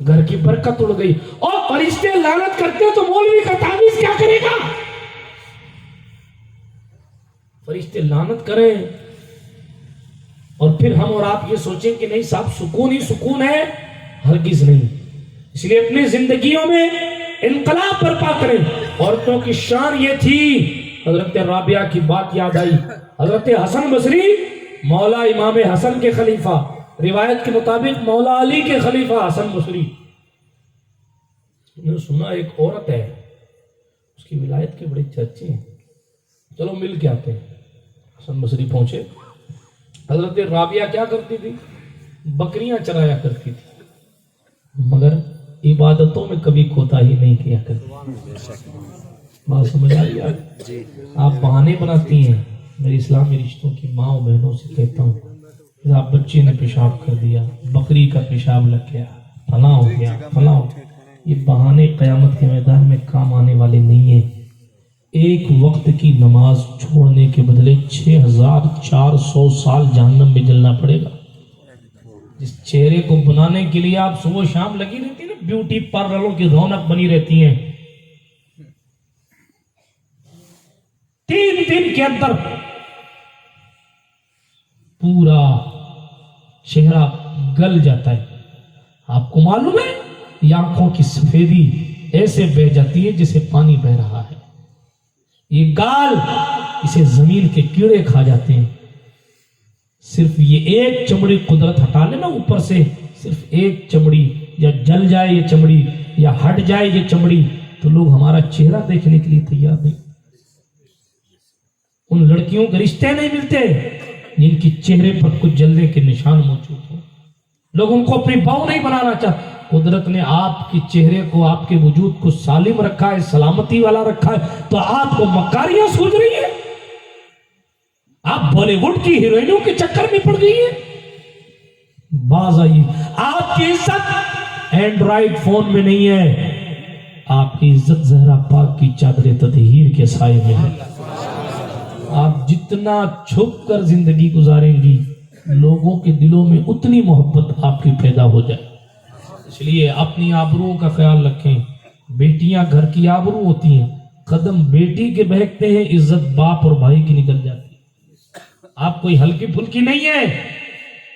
Speaker 2: گھر کی برکت اڑ گئی. اور فرشتے لعنت کرتے تو مولوی کا تعویذ کیا کرے گا؟ فرشتے لعنت کریں اور پھر ہم اور آپ یہ سوچیں کہ نہیں صاحب سکون ہی سکون ہے، ہرگز نہیں. اس لیے اپنی زندگیوں میں انقلاب برپا کریں. عورتوں کی شان یہ تھی، حضرت رابعہ کی بات یاد آئی. حضرت حسن بصری مولا امام حسن کے خلیفہ، روایت کے مطابق مولا علی کے خلیفہ حسن بصری. میں نے سنا ایک عورت ہے، اس کی ولایت کے بڑے چرچے ہیں، چلو مل کے آتے ہیں. حسن بصری پہنچے. حضرت رابعہ کیا کرتی تھی؟ بکریاں چرایا کرتی تھی، مگر عبادتوں میں کبھی کوتاہی نہیں کیا کرتی. بات سمجھ آ رہی ہے؟ آپ بہانے بناتی ہیں. میری اسلامی رشتوں کی ماں و بہنوں سے کہتا ہوں، آپ بچے نے پیشاب کر دیا، بکری کا پیشاب لگ گیا، فلاں ہو گیا فلاں ہو گیا، یہ بہانے قیامت کے میدان میں کام آنے والے نہیں ہیں. ایک وقت کی نماز چھوڑنے کے بدلے 6400 سال جہنم میں جلنا پڑے گا. جس چہرے کو بنانے کے لیے آپ صبح شام لگی رہتی ہیں نا، بیوٹی پارلروں کی رونق بنی رہتی ہیں، 3 دن کے اندر پورا چہرہ گل جاتا ہے. آپ کو معلوم ہے یہ آنکھوں کی سفیدی ایسے بہ جاتی ہے جسے پانی بہ رہا ہے. یہ گال، اسے زمین کے کیڑے کھا جاتے ہیں. صرف یہ ایک چمڑی قدرت ہٹا لے نا اوپر سے، صرف ایک چمڑی، یا جل جائے یہ چمڑی یا ہٹ جائے یہ چمڑی تو لوگ ہمارا چہرہ دیکھنے کے لیے تیار نہیں. ان لڑکیوں کے رشتے نہیں ملتے جن کی چہرے پر کچھ جلنے کے نشان موجود ہوں. لوگ ان کو اپنی بہو نہیں بنانا چاہتے. قدرت نے آپ کے چہرے کو، آپ کے وجود کو سالم رکھا ہے، سلامتی والا رکھا ہے، تو آپ کو مکاریاں سوچ رہی ہیں. آپ بالی ووڈ کی ہیروئنوں کے چکر میں پڑ گئی ہیں. باز آئیے، آپ کی عزت اینڈرائیڈ فون میں نہیں ہے، آپ کی عزت زہرا پاک کی چادر تطہیر کے سائے میں ہے. آپ جتنا چھپ کر زندگی گزاریں گی لوگوں کے دلوں میں اتنی محبت آپ کی پیدا ہو جائے. اس لیے اپنی آبروؤں کا خیال رکھیں. بیٹیاں گھر کی آبرو ہوتی ہیں، قدم بیٹی کے بہکتے ہیں عزت باپ اور بھائی کی نکل جاتی ہے. آپ کوئی ہلکی پھلکی نہیں ہے،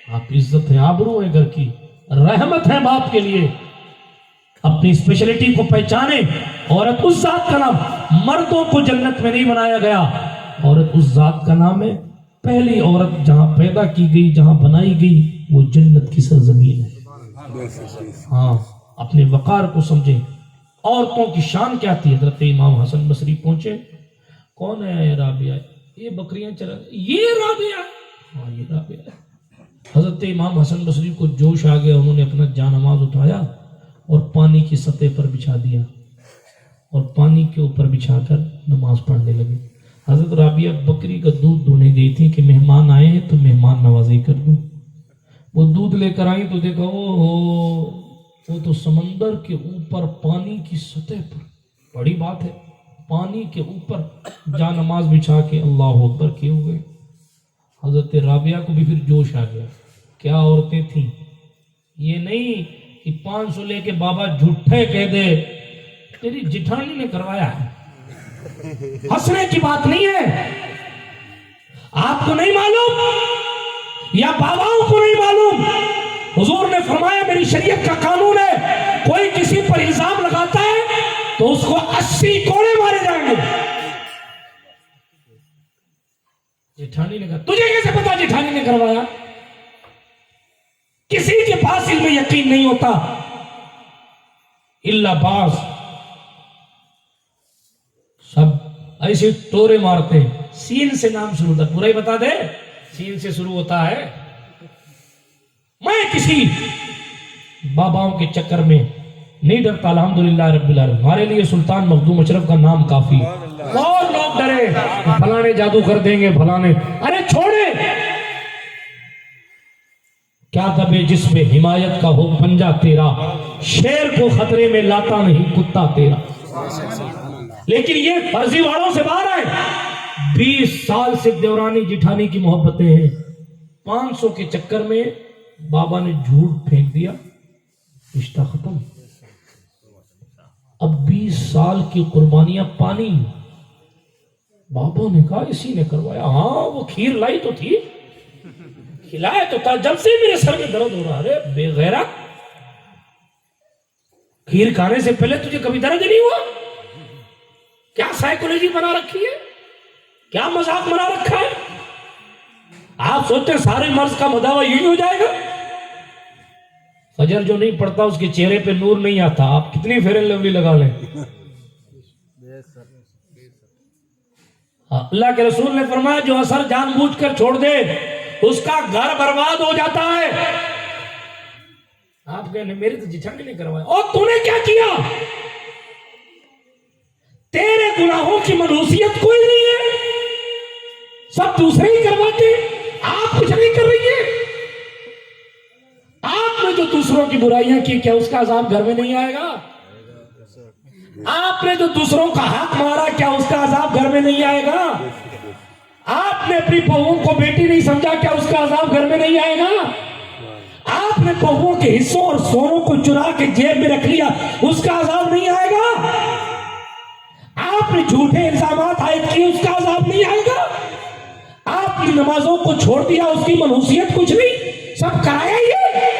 Speaker 2: آپ عزت ہے، آبرو ہے گھر کی، رحمت ہے باپ کے لیے. اپنی اسپیشلٹی کو پہچانے. عورت اس ذات کا نام، مردوں کو جنت میں نہیں بنایا گیا، عورت اس ذات کا نام ہے. پہلی عورت جہاں پیدا کی گئی، جہاں بنائی گئی، وہ جنت کی سرزمین ہے. ہاں، اپنے وقار کو سمجھیں. عورتوں کی شان کیا تھی؟ حضرت امام حسن بصری پہنچے. کون ہے رابعہ؟ یہ بکریاں چلا، یہ رابعہ؟ ہاں یہ رابعہ. حضرت امام حسن بصری کو جوش آ گیا. انہوں نے اپنا جانماز اٹھایا اور پانی کی سطح پر بچھا دیا اور پانی کے اوپر بچھا کر نماز پڑھنے لگے. حضرت رابعہ بکری کا دودھ دھونے گئی تھی کہ مہمان آئے ہیں تو مہمان نوازی کر دوں. وہ دودھ لے کر آئی تو دیکھا وہ تو سمندر کے اوپر پانی کی سطح پر، بڑی بات ہے، پانی کے اوپر جان نماز بچھا کے اللہ اکبر کیے ہوئے. حضرت رابعہ کو بھی پھر جوش آ گیا. کیا عورتیں تھیں! یہ نہیں کہ 500 لے کے بابا جھوٹے کہہ دے تیری جٹھانی نے کروایا ہے. ہنسنے کی بات نہیں ہے. آپ کو نہیں معلوم یا باباؤں کو نہیں معلوم؟ حضور نے فرمایا میری شریعت کا قانون ہے، کوئی کسی پر الزام لگاتا ہے تو اس کو 80 کوڑے مارے جائیں گے۔ جیٹھانی نے کہا تجھے کیسے پتا جیٹھانی نے کروایا؟ کسی کے پاس علم یقین نہیں ہوتا الا بعض، سب ایسے ٹورے مارتے ہیں۔ سین سے نام شروع ہوتا، پورا ہی بتا دے، سین سے شروع ہوتا ہے۔ میں کسی باباؤں کے چکر میں نہیں ڈرتا، الحمدللہ رب العالمین۔ ہمارے لیے سلطان مخدوم اشرف کا نام کافی ہے۔ بہت لوگ ڈرے فلانے جادو کر دیں گے، فلانے، ارے چھوڑے، کیا دبے جس میں حمایت کا ہو پنجہ تیرا، شیر کو خطرے میں لاتا نہیں کتا تیرا۔ لیکن یہ فرضی والوں سے باہر آئے۔ 20 سال سے دیورانی جیٹھانی کی محبتیں ہیں، 500 کے چکر میں بابا نے جھوٹ پھینک دیا، رشتہ ختم۔ اب 20 سال کی قربانیاں پانی۔ بابا نے کہا اسی نے کروایا۔ ہاں وہ کھیر لائی تو تھی، کھلائے تو تھا، جب سے میرے سر میں درد ہو رہا ہے۔ بے غیرت، کھیر کھانے سے پہلے تجھے کبھی درد نہیں ہوا؟ کیا سائیکولوجی بنا رکھی ہے، کیا مذاق بنا رکھا ہے؟ آپ سوچتے ہیں سارے مرض کا مداوع یوں ہی ہو جائے گا؟ فجر جو نہیں پڑتا اس کے چہرے پہ نور نہیں آتا، آپ کتنی فیئر اینڈ لولی لگا لیں۔ اللہ کے رسول نے فرمایا جو اثر جان بوجھ کر چھوڑ دے اس کا گھر برباد ہو جاتا ہے۔ آپ کہنے میری تو جیٹھانی نے کروایا، اور تو نے کیا کیا؟ تیرے گناہوں کی منحوسیت کوئی نہیں ہے، سب دوسرے ہی کرواتے ہیں، آپ کچھ نہیں کر رہی ہے۔ آپ نے جو دوسروں کی برائیاں کی، کیا اس کا عذاب گھر میں نہیں آئے گا؟ آپ نے جو دوسروں کا حق مارا، کیا اس کا عذاب گھر میں نہیں آئے گا؟ آپ نے اپنی بہووں کو بیٹی نہیں سمجھا، کیا اس کا عذاب گھر میں نہیں آئے گا؟ آپ نے بہووں کے حصوں اور سونوں کو چرا کے جیب میں رکھ لیا، اس کا عذاب نہیں آئے گا؟ آپ نے جھوٹے الزامات عائد کیے، اس کا عذاب نہیں آئے گا؟ آپ نے نمازوں کو چھوڑ دیا، اس کی منحوسیت کچھ نہیں، سب کرایا ہی ہے۔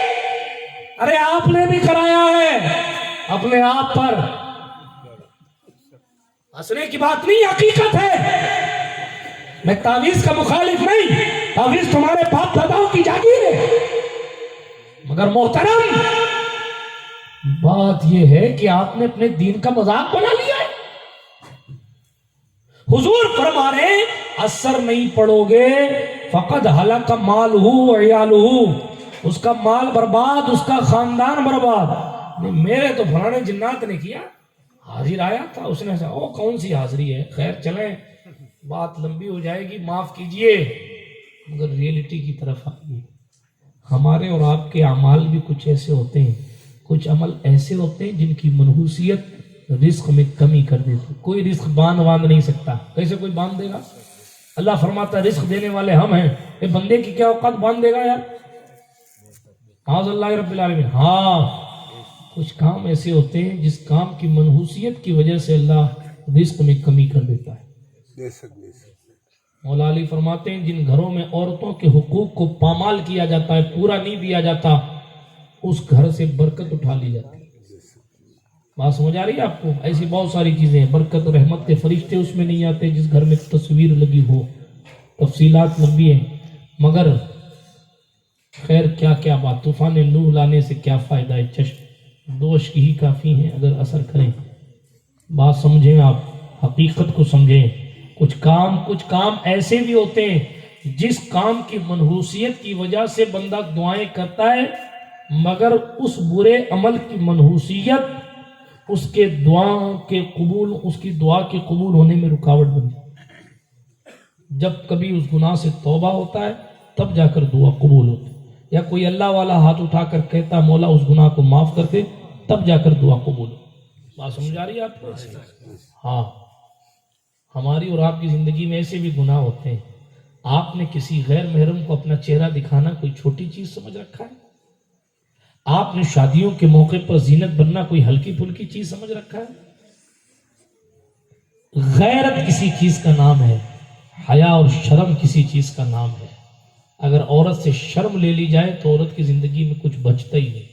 Speaker 2: ارے آپ نے بھی کرایا ہے اپنے آپ پر، ہنسنے کی بات نہیں، حقیقت ہے۔ میں تعویذ کا مخالف نہیں، تعویذ تمہارے باپ داداؤں کی جاگیر ہے، مگر محترم بات یہ ہے کہ آپ نے اپنے دین کا مذاق بنا لیا ہے۔ حضور فرما رہے اثر نہیں پڑو گے فقد ہلاک مالہ وعیالہ، اس کا مال برباد، اس کا خاندان برباد۔ میرے تو فلانے جنات نے کیا، حاضر آیا تھا، اس نے او کون سی حاضری ہے، خیر چلیں بات لمبی ہو جائے گی، معاف کیجئے، مگر ریئلٹی کی طرف آئیے۔ ہمارے اور آپ کے اعمال بھی کچھ ایسے ہوتے ہیں، کچھ عمل ایسے ہوتے ہیں جن کی منحوسیت رزق میں کمی کر دیتی۔ کوئی رزق باندھ نہیں سکتا، کیسے کوئی باندھ دے گا؟ اللہ فرماتا ہے رزق دینے والے ہم ہیں، یہ بندے کی کیا اوقات باندھ دے گا یار؟ معاذ اللہ رب العالمین۔ ہاں کچھ کام ایسے ہوتے ہیں جس کام کی منحوسیت کی وجہ سے اللہ رزق میں کمی کر دیتا ہے۔ مولا علی فرماتے ہیں جن گھروں میں عورتوں کے حقوق کو پامال کیا جاتا ہے، پورا نہیں دیا جاتا، اس گھر سے برکت اٹھا لی جاتی ہے۔ بات سمجھ آ رہی ہے آپ کو؟ ایسی بہت ساری چیزیں ہیں، برکت اور رحمت کے فرشتے اس میں نہیں آتے جس گھر میں تصویر لگی ہو، تفصیلات لمبی ہیں، مگر خیر کیا کیا بات، طوفان نوح لانے سے کیا فائدہ ہے، چشم دوش کی ہی کافی ہیں اگر اثر کریں۔ بات سمجھیں، آپ حقیقت کو سمجھیں۔ کچھ کام ایسے بھی ہوتے ہیں جس کام کی منحوسیت کی وجہ سے بندہ دعائیں کرتا ہے، مگر اس برے عمل کی منحوسیت اس کے اس کی دعا کے قبول ہونے میں رکاوٹ بن جاتی ہے۔ جب کبھی اس گناہ سے توبہ ہوتا ہے تب جا کر دعا قبول ہوتی ہے، یا کوئی اللہ والا ہاتھ اٹھا کر کہتا مولا اس گناہ کو معاف کر دے، تب جا کر دعا قبول ہوتی۔ بات سمجھ آ رہی ہے آپ کو؟ ہاں، ہماری اور آپ کی زندگی میں ایسے بھی گناہ ہوتے ہیں، آپ نے کسی غیر محرم کو اپنا چہرہ دکھانا کوئی چھوٹی چیز سمجھ رکھا ہے؟ آپ نے شادیوں کے موقع پر زینت بننا کوئی ہلکی پھلکی چیز سمجھ رکھا ہے؟ غیرت کسی چیز کا نام ہے،
Speaker 1: حیا اور شرم کسی چیز کا نام ہے. اگر عورت سے شرم لے لی جائے تو عورت کی زندگی میں کچھ بچتا ہی نہیں.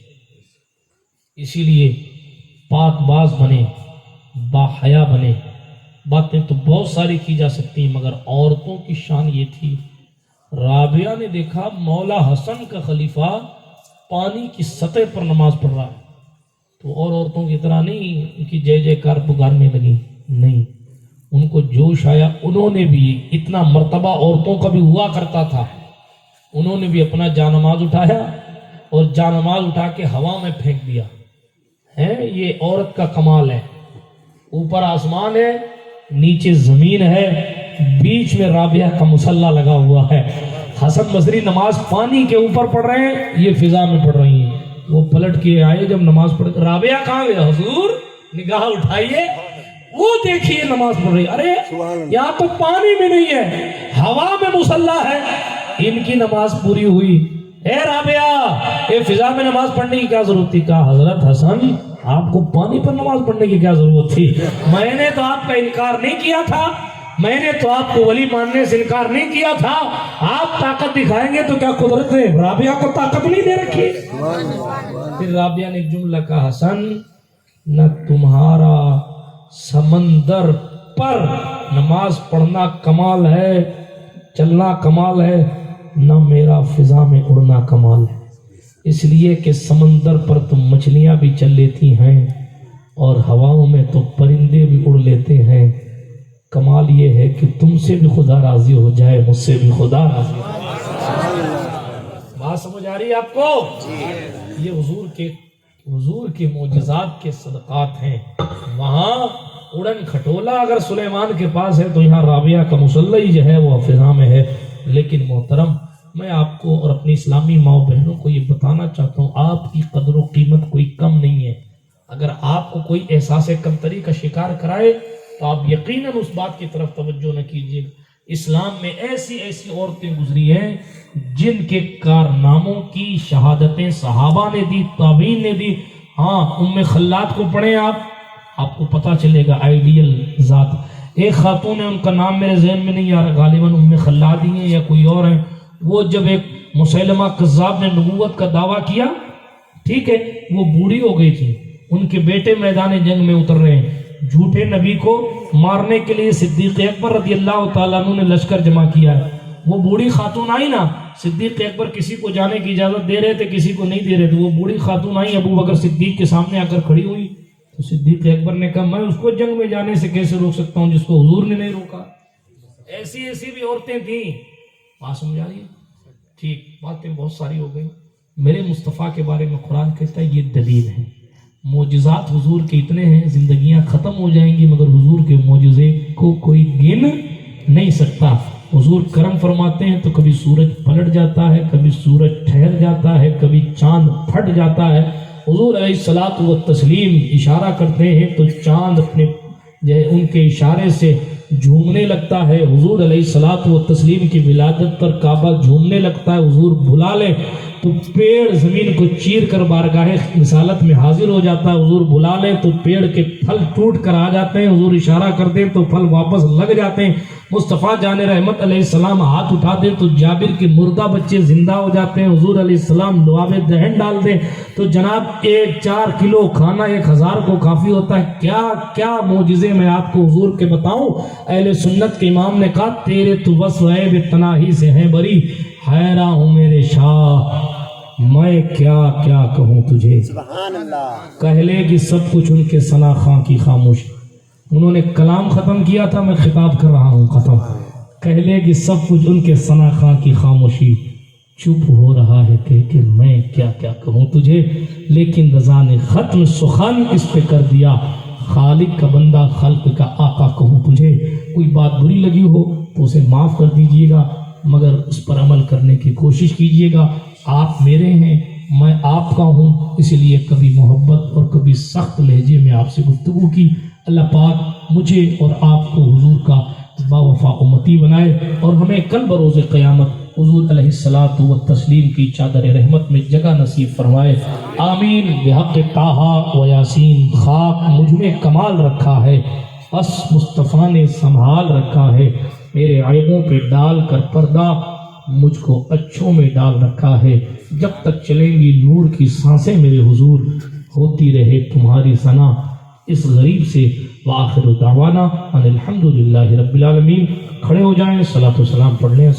Speaker 1: اسی لیے پاک باز بنے، با حیا بنے. باتیں تو بہت ساری کی جا سکتی ہیں، مگر عورتوں کی شان یہ تھی. رابعہ نے دیکھا مولا حسن کا خلیفہ پانی کی سطح پر نماز پڑھ رہا ہے، تو اور عورتوں کی طرح نہیں ان کی جے جے کار پکارنے لگی، نہیں، ان کو جوش آیا. انہوں نے بھی، اتنا مرتبہ عورتوں کا بھی ہوا کرتا تھا، انہوں نے بھی اپنا جانماز اٹھایا اور جانماز اٹھا کے ہوا میں پھینک دیا. ہے یہ عورت کا کمال ہے. اوپر آسمان ہے، نیچے زمین ہے، بیچ میں رابعہ کا مصلی لگا ہوا ہے. حسن بصری نماز پانی کے اوپر پڑھ رہے ہیں، یہ فضا میں پڑھ رہی ہیں. وہ پلٹ کے آئے جب نماز پڑھ، رابعہ کہاں گیا حضور؟ نگاہ اٹھائیے، وہ دیکھیے نماز پڑھ رہی. ارے یہاں تو پانی میں نہیں ہے، ہوا میں مصلی ہے. ان کی نماز پوری ہوئی. اے رابعہ، یہ فضا میں نماز پڑھنے کی کیا ضرورت تھی؟ کہا حضرت حسن آپ کو پانی پر نماز پڑھنے کی کیا ضرورت تھی؟ میں نے تو آپ کا انکار نہیں کیا تھا، میں نے تو آپ کو ولی ماننے سے انکار نہیں کیا تھا. آپ طاقت دکھائیں گے تو کیا قدرت نے رابعہ کو طاقت نہیں دے رکھی؟ پھر رابعہ نے ایک جملہ کہا، حسن نہ تمہارا سمندر پر نماز پڑھنا کمال ہے، چلنا کمال ہے، نہ میرا فضا میں اڑنا کمال ہے. اس لیے کہ سمندر پر تو مچھلیاں بھی چل لیتی ہیں اور ہواؤں میں تو پرندے بھی اڑ لیتے ہیں. کمال یہ ہے کہ تم سے بھی خدا راضی ہو جائے، مجھ سے بھی خدا راضی ہو جائے. بات سمجھ آ رہی ہے آپ کو؟ یہ حضور کے معجزات کے صدقات ہیں. وہاں اڑن کھٹولا اگر سلیمان کے پاس ہے تو یہاں رابعہ کا مصلی جو ہے وہ فضا میں ہے. لیکن محترم، میں آپ کو اور اپنی اسلامی ماؤں بہنوں کو یہ بتانا چاہتا ہوں، آپ کی قدر و قیمت کوئی کم نہیں ہے. اگر آپ کو کوئی احساس کمتری کا شکار کرائے تو آپ یقیناً اس بات کی طرف توجہ نہ کیجیے. اسلام میں ایسی عورتیں گزری ہیں جن کے کارناموں کی شہادتیں صحابہ نے دی، تابعین نے دی. ہاں، ام خلاد کو پڑھیں آپ کو پتہ چلے گا آئیڈیل ذات. ایک خاتون ہے، ان کا نام میرے ذہن میں نہیں آ رہا، غالباً ام خلاد ہی ہیں یا کوئی اور ہیں. وہ جب ایک مسیلمہ کذاب نے نبوت کا دعویٰ کیا، ٹھیک ہے، وہ بوڑھی ہو گئی تھی، ان کے بیٹے میدان جنگ میں اتر رہے ہیں. جھوٹے نبی کو مارنے کے لیے صدیق اکبر رضی اللہ تعالیٰ عنہ نے لشکر جمع کیا ہے. وہ بوڑھی خاتون آئی نا، صدیق اکبر کسی کو جانے کی اجازت دے رہے تھے، کسی کو نہیں دے رہے تھے. وہ بوڑھی خاتون آئی، ابو بکر صدیق کے سامنے آ کر کھڑی ہوئی تو صدیق اکبر نے کہا میں اس کو جنگ میں جانے سے کیسے روک سکتا ہوں جس کو حضور نے نہیں روکا. ایسی بھی عورتیں تھیں. بات سمجھا رہی ہے؟ ٹھیک، باتیں بہت ساری ہو گئی. میرے مصطفیٰ کے بارے میں قرآن کہتا ہے یہ دلیل ہے. معجزات حضور کے اتنے ہیں، زندگیاں ختم ہو جائیں گی مگر حضور کے معجزے کو کوئی گن نہیں سکتا. حضور کرم فرماتے ہیں تو کبھی سورج پلٹ جاتا ہے، کبھی سورج ٹھہر جاتا ہے، کبھی چاند پھٹ جاتا ہے. حضور علیہ الصلاۃ والتسلیم اشارہ کرتے ہیں تو چاند اپنے ان کے اشارے سے جھومنے لگتا ہے. حضور علیہ الصلاۃ والتسلیم کی ولادت پر کعبہ جھومنے لگتا ہے. حضور بلا لے تو پیڑ زمین کو چیر کر بارگاہ رسالت میں حاضر ہو جاتا ہے. حضور بلا لے تو پیڑ کے پھل ٹوٹ کر آ جاتے ہیں. حضور اشارہ کرتے ہیں تو پھل واپس لگ جاتے ہیں. مصطفیٰ جان رحمت علیہ السلام ہاتھ اٹھا دیں تو جابر کے مردہ بچے زندہ ہو جاتے ہیں. حضور علیہ السلام لعاب دہن ڈال دیں تو جناب 4 کلو کھانا 1000 کو کافی ہوتا ہے. کیا کیا معجزے میں آپ کو حضور کے بتاؤں. اہل سنت کے امام نے کہا تیرے تو بس عیب تناہی سے ہیں بری، حیران ہوں میرے شاہ میں کیا کیا کہوں تجھے.
Speaker 4: سبحان اللہ.
Speaker 1: کہہ لے کہ سب کچھ ان کے ثنا خاں کی خاموشی. انہوں نے کلام ختم کیا تھا، میں خطاب کر رہا ہوں ختم. کہہ لے کہ سب کچھ ان کے ثنا خاں کی خاموشی، چپ ہو رہا ہے کہ میں کیا کیا کہوں تجھے. لیکن رضا نے ختم سخن اس پہ کر دیا، خالق کا بندہ خلق کا آقا کہوں تجھے. کوئی بات بری لگی ہو تو اسے معاف کر دیجئے گا، مگر اس پر عمل کرنے کی کوشش کیجئے گا. آپ میرے ہیں، میں آپ کا ہوں، اس لیے کبھی محبت اور کبھی سخت لہجے میں آپ سے گفتگو کی. اللہ پاک مجھے اور آپ کو حضور کا باوفا امتی بنائے اور ہمیں کل بروز قیامت حضور علیہ الصلاۃ والتسلیم کی چادر رحمت میں جگہ نصیب فرمائے. آمین. بحق طٰہٰ و یاسین. خاک مجھ میں کمال رکھا ہے، بس مصطفیٰ نے سنبھال رکھا ہے. میرے عیبوں پہ ڈال کر پردہ مجھ کو اچھوں میں ڈال رکھا ہے، جب تک چلیں گی نور کی سانسیں میرے حضور، ہوتی رہے تمہاری ثنا اس غریب سے۔ وآخر دعوانا ان الحمدللہ رب العالمین۔ کھڑے ہو جائیں، صلاۃ و سلام پڑھ لیں۔